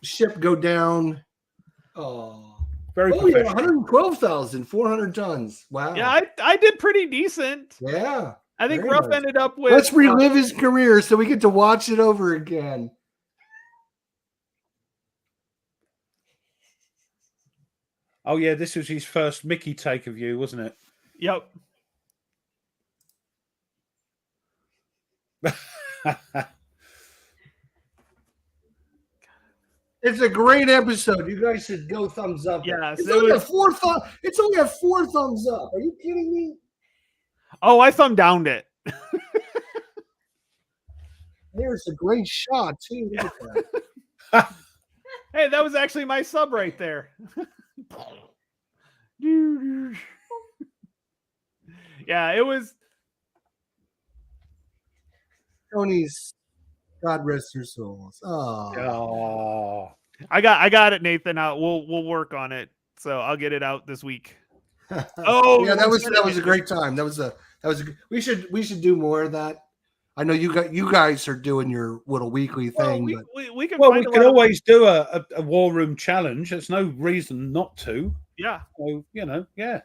ship go down. Oh, Very yeah, professional. 112,400 tons. Wow. Yeah, I did pretty decent. Yeah. I think Very Ruff nice. ended up with. Let's relive his career so we get to watch it over again. Oh yeah, this was his first Mickey take of you, wasn't it? Yep. It's a great episode. You guys should go thumbs up. Yes, it's it only was- It's only a 4 thumbs up. Are you kidding me? Oh, I thumb downed it. There's a great shot too. Look at that. Hey, that was actually my sub right there. Yeah, it was. Tony's, God rest her souls. Oh, Oh, I got it, Nathan. We'll work on it. So I'll get it out this week. Oh, yeah, that was a great time. We should do more of that. I know you guys are doing your little weekly thing, but we can. well, find we a could lot of- always do a war room challenge. There's no reason not to. Yeah. So, yeah.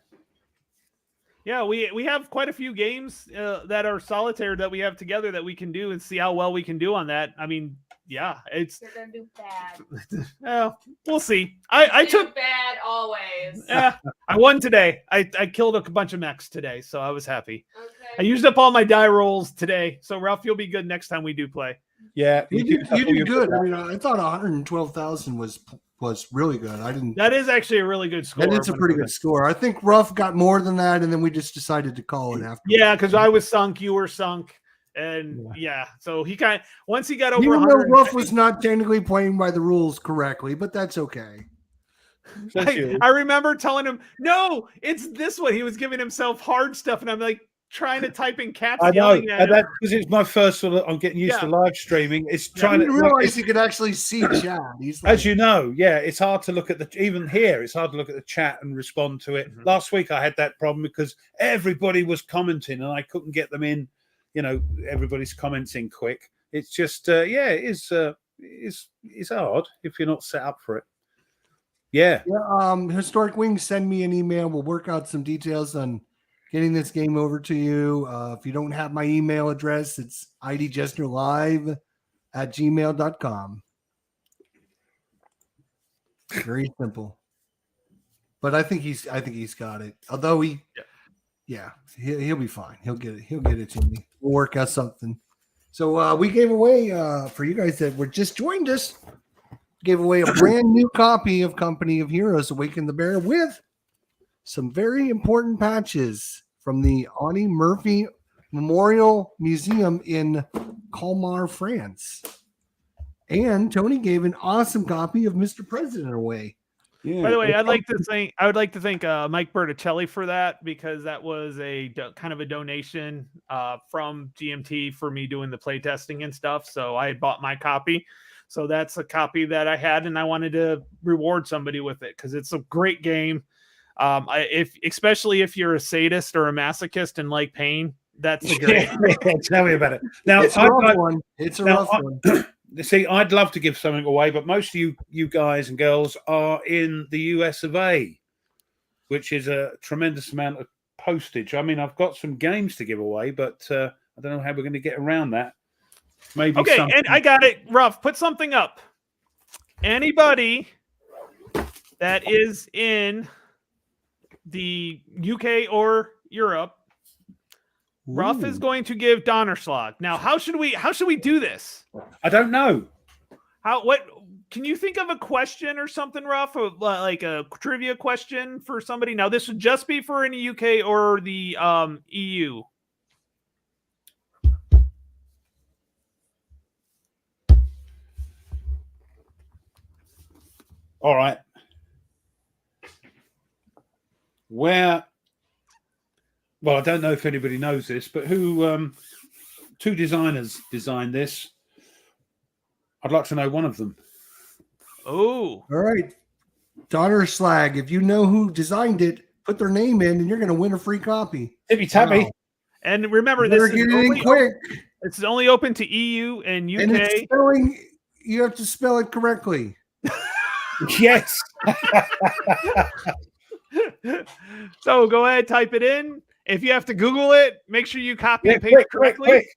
Yeah, we have quite a few games that are solitaire that we have together that we can do and see how well we can do on that. I mean, yeah, it's. You're gonna do bad. We'll see. I Do took. bad always. Yeah, I won today. I killed a bunch of mechs today, so I was happy. I Okay. used up all my die rolls today, so Ralph, you'll be good next time we do play. Yeah. you did good. I mean, I thought 112,000 was really good. I didn't. That is actually a really good score. And it's a pretty good score. I think Ruff got more than that, and then we just decided to call it after. Yeah, because I was sunk, you were sunk, and yeah, so he once he got over. Even though 100, Ruff was not technically playing by the rules correctly, but that's okay. I remember telling him, "No, it's this one." He was giving himself hard stuff, and I'm like trying to type in caps. I know, yelling at him. because it's my first sort of. I'm getting used to live streaming. It's I trying didn't to realize he could actually see chat. He's like, as you know, yeah, it's hard to look at even here. It's hard to look at the chat and respond to it. Mhm. Last week I had that problem because everybody was commenting and I couldn't get them in. Everybody's comments in quick. It's just, it's hard if you're not set up for it. Yeah. Historic Wings, send me an email. We'll work out some details on getting this game over to you. If you don't have my email address, it's idjesterlive@gmail.com. Very simple. But I think he's got it. Although he'll be fine. He'll get it to me. We'll work out something. So we gave away for you guys that were just joined us, gave away a brand new copy of Company of Heroes Awaken the Bear with some very important patches from the Ani Murphy Memorial Museum in Colmar, France. And Tony gave an awesome copy of Mr. President away. Yeah. By the way, I would like to thank Mike Berticelli for that, because that was a kind of a donation from GMT for me doing the play testing and stuff. So I had bought my copy. So that's a copy that I had, and I wanted to reward somebody with it because it's a great game. Especially if you're a sadist or a masochist and like pain, that's a great. Tell me about it. Now, It's a rough one. It's a rough one. See, I'd love to give something away, but most of you guys and girls are in the US of A, which is a tremendous amount of postage. I mean, I've got some games to give away, but I don't know how we're going to get around that. Maybe Okay, something. and I got it. Ruff, put something up. Anybody that is in the UK or Europe, Ruff is going to give Donnerschlag. Now, how should we do this? I don't know. What can you think of a question or something, Ruff, or like a trivia question for somebody? Now, this would just be for any UK or the EU. All right. Well, I don't know if anybody knows this, but who two designers designed this? I'd like to know one of them. Oh, All right. Donnerschlag, if you know who designed it, put their name in and you're going to win a free copy. Tippy Tappy. Wow. And remember, Better this get is it in only quick. it's only open to EU and UK. And it's spelling, you have to spell it correctly. Yes. So go ahead, type it in. If you have to Google it, make sure you copy and paste quick, it correctly. quick.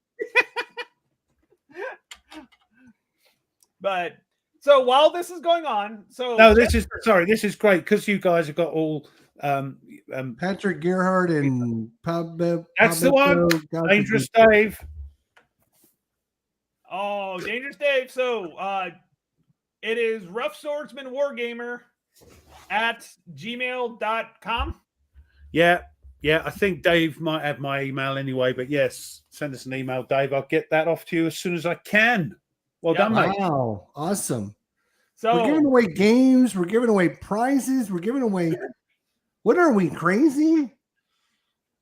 But so while this is going on, so No, this is great because you guys have got all Patrick Gerhardt and that's the one. Dangerous Dave. Oh, Dangerous Dave. So it is Rough Swordsman Wargamer at gmail.com. Yeah. I think Dave might have my email anyway, but yes, send us an email, Dave. I'll get that off to you as soon as I can. Well done, mate. Wow, awesome. So we're giving away games, we're giving away prizes, we're giving away. What are we, crazy?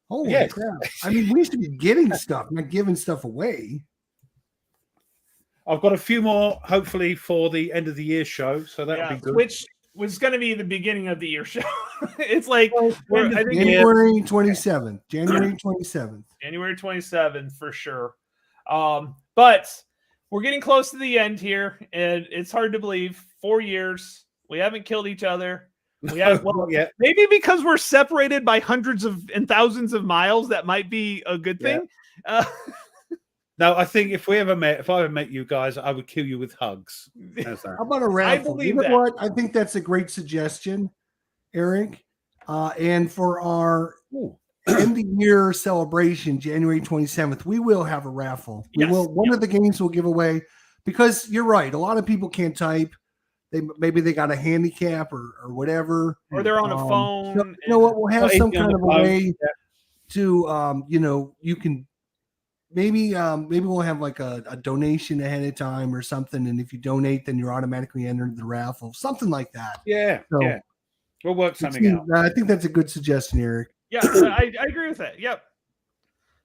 Holy crap. I mean, we should be getting stuff, not giving stuff away. I've got a few more, hopefully, for the end of the year show, so that'll be good. Which was going to be the beginning of the year show. It's like I think January 27th. January 27th. January 27th for sure. But we're getting close to the end here, and it's hard to believe. 4 years, we haven't killed each other. We have maybe because we're separated by hundreds of and thousands of miles. That might be a good thing. No, I think if I ever met you guys, I would kill you with hugs. How's that? How about a raffle? I believe you know what? I think that's a great suggestion, Eric. And for our end of year celebration, January 27th, we will have a raffle. We will. One of the games we'll give away, because you're right. A lot of people can't type. Maybe they got a handicap or whatever, or they're on a phone. So, you know what? We'll have some kind of a way to, you can maybe we'll have like a donation ahead of time or something. And if you donate, then you're automatically entered the raffle, something like that. Yeah. So, we'll work something out. I think that's a good suggestion, Eric. Yeah, I agree with that. Yep.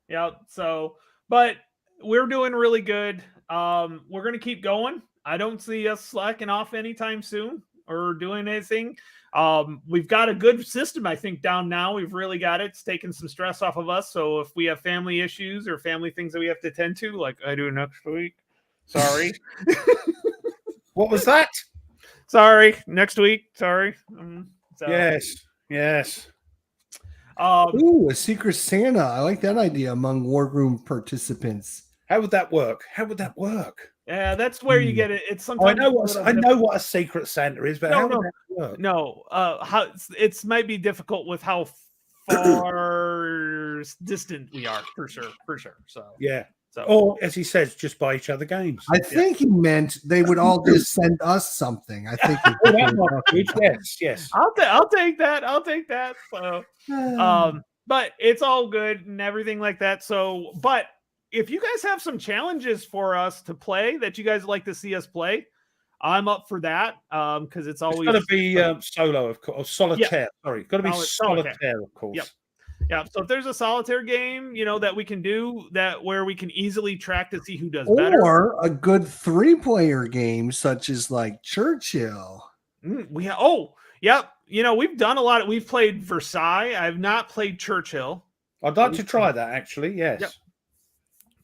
Yeah. So, but we're doing really good. We're going to keep going. I don't see us slacking off anytime soon or doing anything. We've got a good system, I think, down now. We've really got it. It's taken some stress off of us. So if we have family issues or family things that we have to attend to, like I do next week, sorry. What was that? Sorry. Next week. Sorry. So. Yes. Ooh, a secret Santa. I like that idea among Wargroom participants. How would that work? Yeah, that's where you get it. It's sometimes I know what a secret Santa is, but how would that work? No, how it might be difficult with how far distant we are, for sure. So yeah. So, or as he says, just buy each other games. I think he meant they would all just send us something. I think. Yes. I'll take that. So, but it's all good and everything like that. So, but if you guys have some challenges for us to play that you guys like to see us play, I'm up for that. Because it's always got to be solo, of course, or solitaire. Yeah. Sorry, got to be solitaire, of course. Yep. Yeah. So if there's a solitaire game, that we can do that where we can easily track to see who does better, or a good 3-player game such as like Churchill. Yep. We've done a lot. We've played Versailles. I've not played Churchill. I'd like to try that actually. Yes. Yep.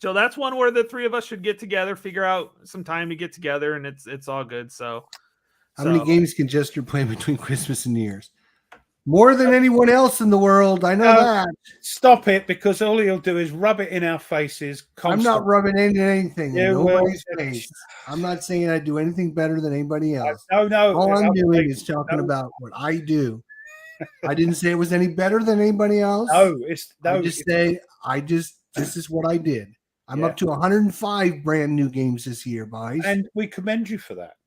So that's one where the three of us should get together, figure out some time to get together, and it's all good. So, how many games can Jester play between Christmas and New Year's? More than anyone else in the world. I know that. Stop it, because all he'll do is rub it in our faces constantly. I'm not rubbing anything in nobody's face. I'm not saying I do anything better than anybody else. No. All I'm doing is talking about what I do. I didn't say it was any better than anybody else. This is what I did. I'm up to 105 brand new games this year, boys. And we commend you for that.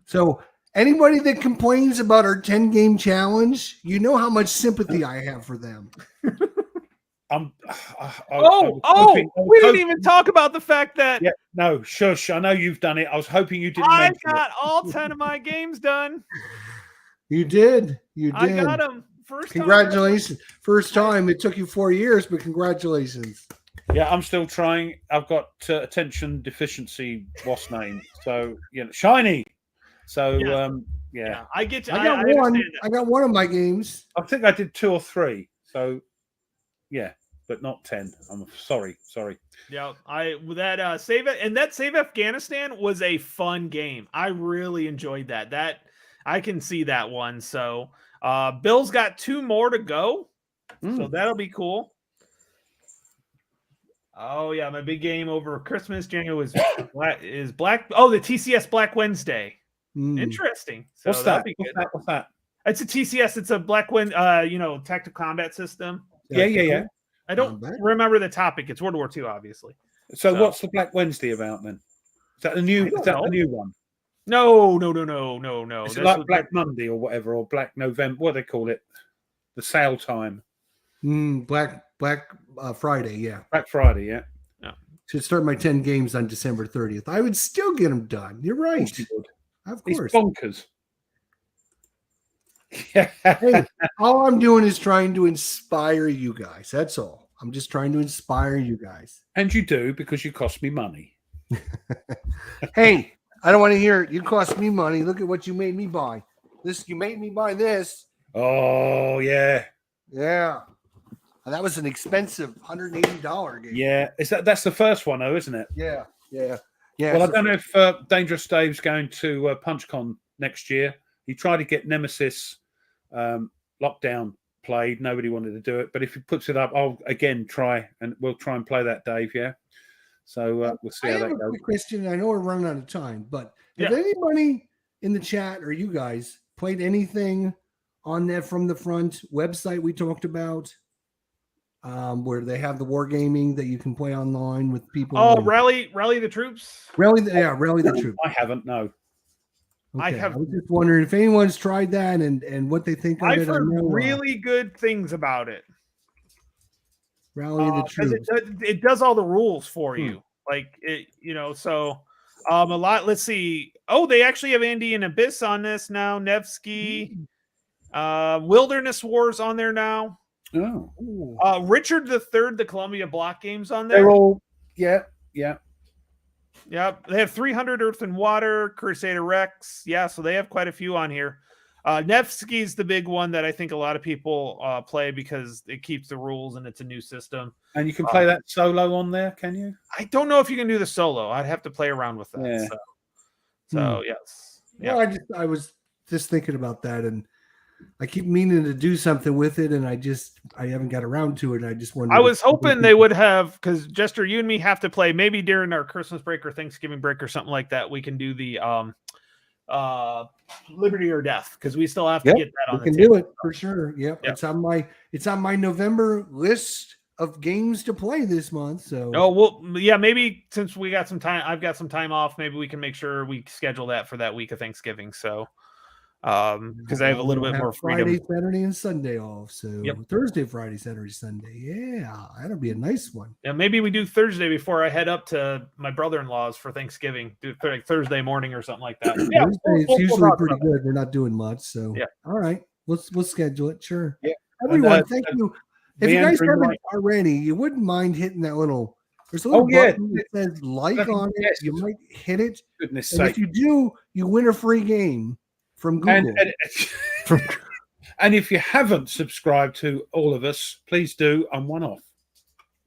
So anybody that complains about our 10-game challenge, you know how much sympathy I have for them. We didn't even talk about the fact that... Yeah, no, shush. I know you've done it. I was hoping you didn't I got all 10 of my games done. You did. I got them. Congratulations. First time. It took you 4 years, but congratulations. Yeah, I'm still trying. I've got attention deficiency, what's name? So, shiny. So, yeah. I get you. I got one of my games. I think I did 2 or 3. So, yeah. but not 10. I'm sorry. Yeah, save it, and that Save Afghanistan was a fun game. I really enjoyed that. I can see that one. So Bill's got 2 more to go. So that'll be cool. Oh yeah, my big game over Christmas January is Black. Oh, the TCS Black Wednesday. Interesting. So What's that? What's that? It's a TCS. It's a Black tactical combat system. Yeah. I don't remember the topic. It's World War II, obviously. So what's the Black Wednesday about then? Is that the new? Is that the new one? No. Is it like Black Monday or whatever, or Black November? What do they call it? The sale time. Black Friday, yeah. Black Friday, yeah. Should start my 10 games on December 30th. I would still get them done. You're right. Of course. It's bonkers. Hey, all I'm doing is trying to inspire you guys. That's all. I'm just trying to inspire you guys. And you do, because you cost me money. Hey, I don't want to hear it. You cost me money. Look at what you made me buy. You made me buy this. Oh, yeah. Yeah. And that was an expensive $180 game. Yeah. That's the first one, though, isn't it? Yeah. Well, I don't know if Dangerous Dave's going to PunchCon next year. He tried to get Nemesis Lockdown played. Nobody wanted to do it. But if he puts it up, I'll again try, and we'll try and play that, Dave, yeah? So we'll see how that goes. Quick question. I know we're running out of time, but have anybody in the chat or you guys played anything on that From the Front website we talked about, where they have the wargaming that you can play online with people? Oh, rally the troops. Rally the troops. I haven't. No. Okay. I was just wondering if anyone's tried that and what they think of it. I've heard really good things about it. Rally the troops. It does all the rules for you, like it. So a lot. Let's see. Oh, they actually have Andy and Abyss on this now. Nevsky, Wilderness Wars on there now. Oh, Richard III, the Columbia Block games on there. They're all yeah. Yep, they have 300 Earth and Water, Crusader Rex. Yeah, so they have quite a few on here. Nevsky's the big one that I think a lot of people play because it keeps the rules and it's a new system. And you can play that solo on there, can you? I don't know if you can do the solo. I'd have to play around with that. Yeah. So yes. Well, I was just thinking about that, and I keep meaning to do something with it, and I haven't got around to it. I just wanted. I was hoping they would have, because Jester, you and me have to play maybe during our Christmas break or Thanksgiving break or something like that. We can do the Liberty or Death, because we still have to get that on. We can do it for sure. Yep. It's on my November list of games to play this month. So maybe since we got some time, I've got some time off. Maybe we can make sure we schedule that for that week of Thanksgiving. So. Because I have a little bit more freedom. Friday, Saturday, and Sunday off. So Thursday, Friday, Saturday, Sunday. Yeah, that'll be a nice one. Yeah, maybe we do Thursday before I head up to my brother-in-law's for Thanksgiving. Do like Thursday morning or something like that. Yeah, it's usually pretty good. They're not doing much, so all right, we'll schedule it. Sure. Yeah, everyone, thank you. If you guys haven't already, you wouldn't mind hitting that little. There's a little button that says like on it. You might hit it. Goodness and sake! If you do, you win a free game. From Google. And if you haven't subscribed to all of us, please do. I'm one off.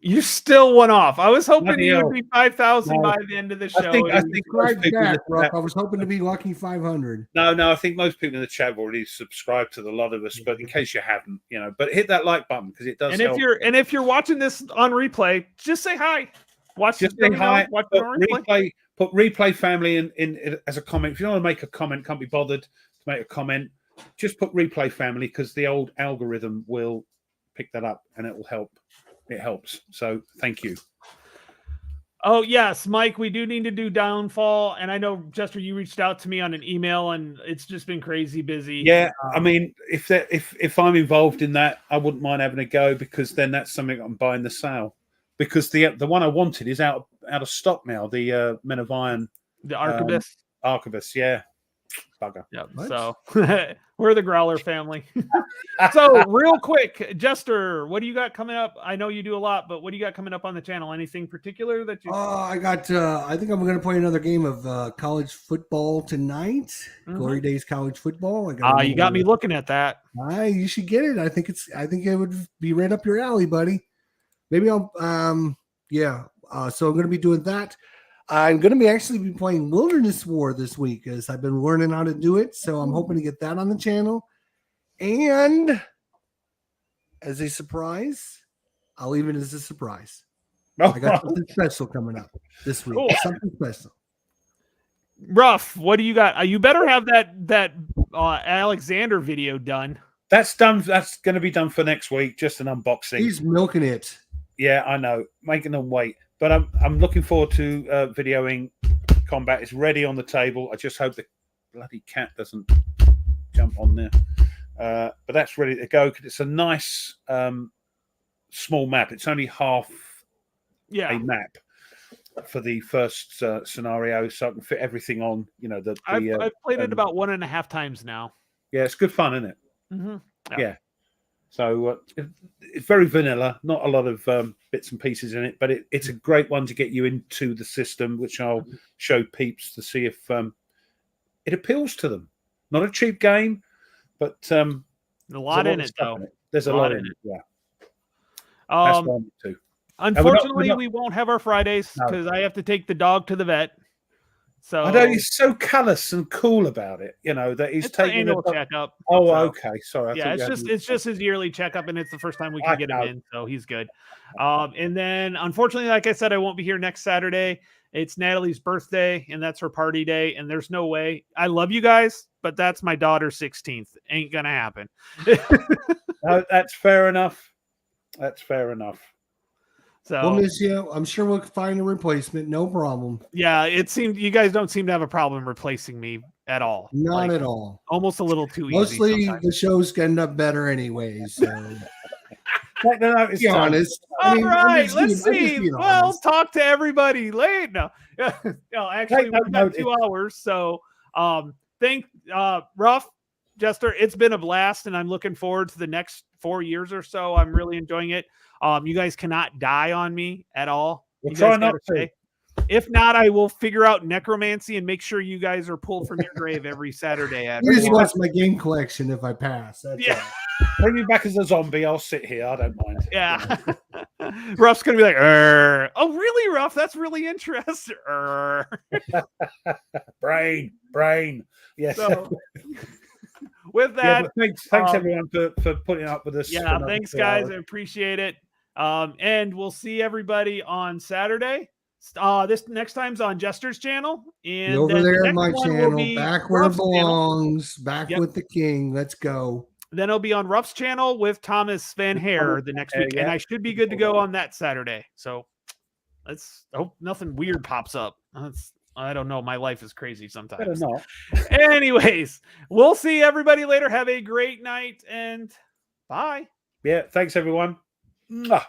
You still one off. I was hoping you would be 5,000 by the end of the show. I think I was hoping to be lucky 500. No. I think most people in the chat have already subscribed to a lot of us. But in case you haven't, but hit that like button because it does. And help. if you're watching this on replay, just say hi. Just say hi. Put replay family in as a comment. If you don't want to make a comment, can't be bothered to make a comment. Just put replay family because the old algorithm will pick that up and it will help. It helps. So thank you. Oh yes, Mike, we do need to do Downfall, and I know Jester, you reached out to me on an email, and it's just been crazy busy. Yeah, I mean, if I'm involved in that, I wouldn't mind having a go because then that's something I'm buying the sale. Because the one I wanted is out of stock now. The Men of Iron, the Arquebus. Arquebus, yeah, bugger. Yeah. So we're the Growler family. So real quick, Jester, what do you got coming up? I know you do a lot, but what do you got coming up on the channel? Anything particular that you? I got. I think I'm going to play another game of college football tonight. Glory Days college football. You got me looking at that. You should get it. I think it would be right up your alley, buddy. maybe I'll yeah. So I'm going to be doing that. I'm going to be actually be playing Wilderness War this week as I've been learning how to do it. So I'm hoping to get that on the channel. And as a surprise, I'll leave it as a surprise. I got something special coming up this week. Cool. Something special. Ruff, what do you got? You better have that Alexander video done. That's done. That's going to be done for next week. Just an unboxing. He's milking it. Yeah, I know, making them wait. But I'm looking forward to videoing combat. It's ready on the table. I just hope the bloody cat doesn't jump on there. But that's ready to go. It's a nice small map. It's only half a map for the first scenario, so I can fit everything on. You know, I've played it about 1.5 times now. Yeah, it's good fun, isn't it? Mm-hmm. Yeah. So it's very vanilla, not a lot of bits and pieces in it, but it's a great one to get you into the system, which I'll show peeps to see if it appeals to them. Not a cheap game, but a lot in it, though. There's a lot in it. Yeah. That's one too. Unfortunately, we won't have our Fridays because I have to take the dog to the vet. So I know he's so callous and cool about it. You know that he's taking an annual checkup. Oh, so, okay. Sorry. It's just his yearly checkup, and it's the first time we can get him in, so he's good. And then, unfortunately, like I said, I won't be here next Saturday. It's Natalie's birthday, and that's her party day. And there's no way. I love you guys, but that's my daughter's 16th. Ain't gonna happen. No, that's fair enough. That's fair enough. So we'll miss you. I'm sure we'll find a replacement. No problem. Yeah, it seemed you guys don't seem to have a problem replacing me at all. Not at all. Almost a little too easy. Mostly the shows end up better anyways. So. No, be honest. All right, let's see. Well, talk to everybody late. No, actually, we've got 2 hours. So, thank Ruff, Jester. It's been a blast, and I'm looking forward to the next 4 years or so. I'm really enjoying it. You guys cannot die on me at all. We'll try not to. If not, I will figure out necromancy and make sure you guys are pulled from your grave every Saturday. You just watch my game collection if I pass. That's Bring me back as a zombie. I'll sit here. I don't mind. Yeah. Ruff's going to be like, oh, really, Ruff? That's really interesting. Brain. Yes. So, with that, thanks everyone for putting up with us. Yeah, thanks, guys. I appreciate it. And we'll see everybody on Saturday. This next time's on Jester's channel. And over there on my channel, back where it belongs, back with the king. Let's go. Then it'll be on Ruff's channel with Thomas Van Hare the next week. And I should be good to go on that Saturday. So let's hope nothing weird pops up. I don't know. My life is crazy sometimes. Better not. Anyways, we'll see everybody later. Have a great night and bye. Yeah. Thanks, everyone. Mwah.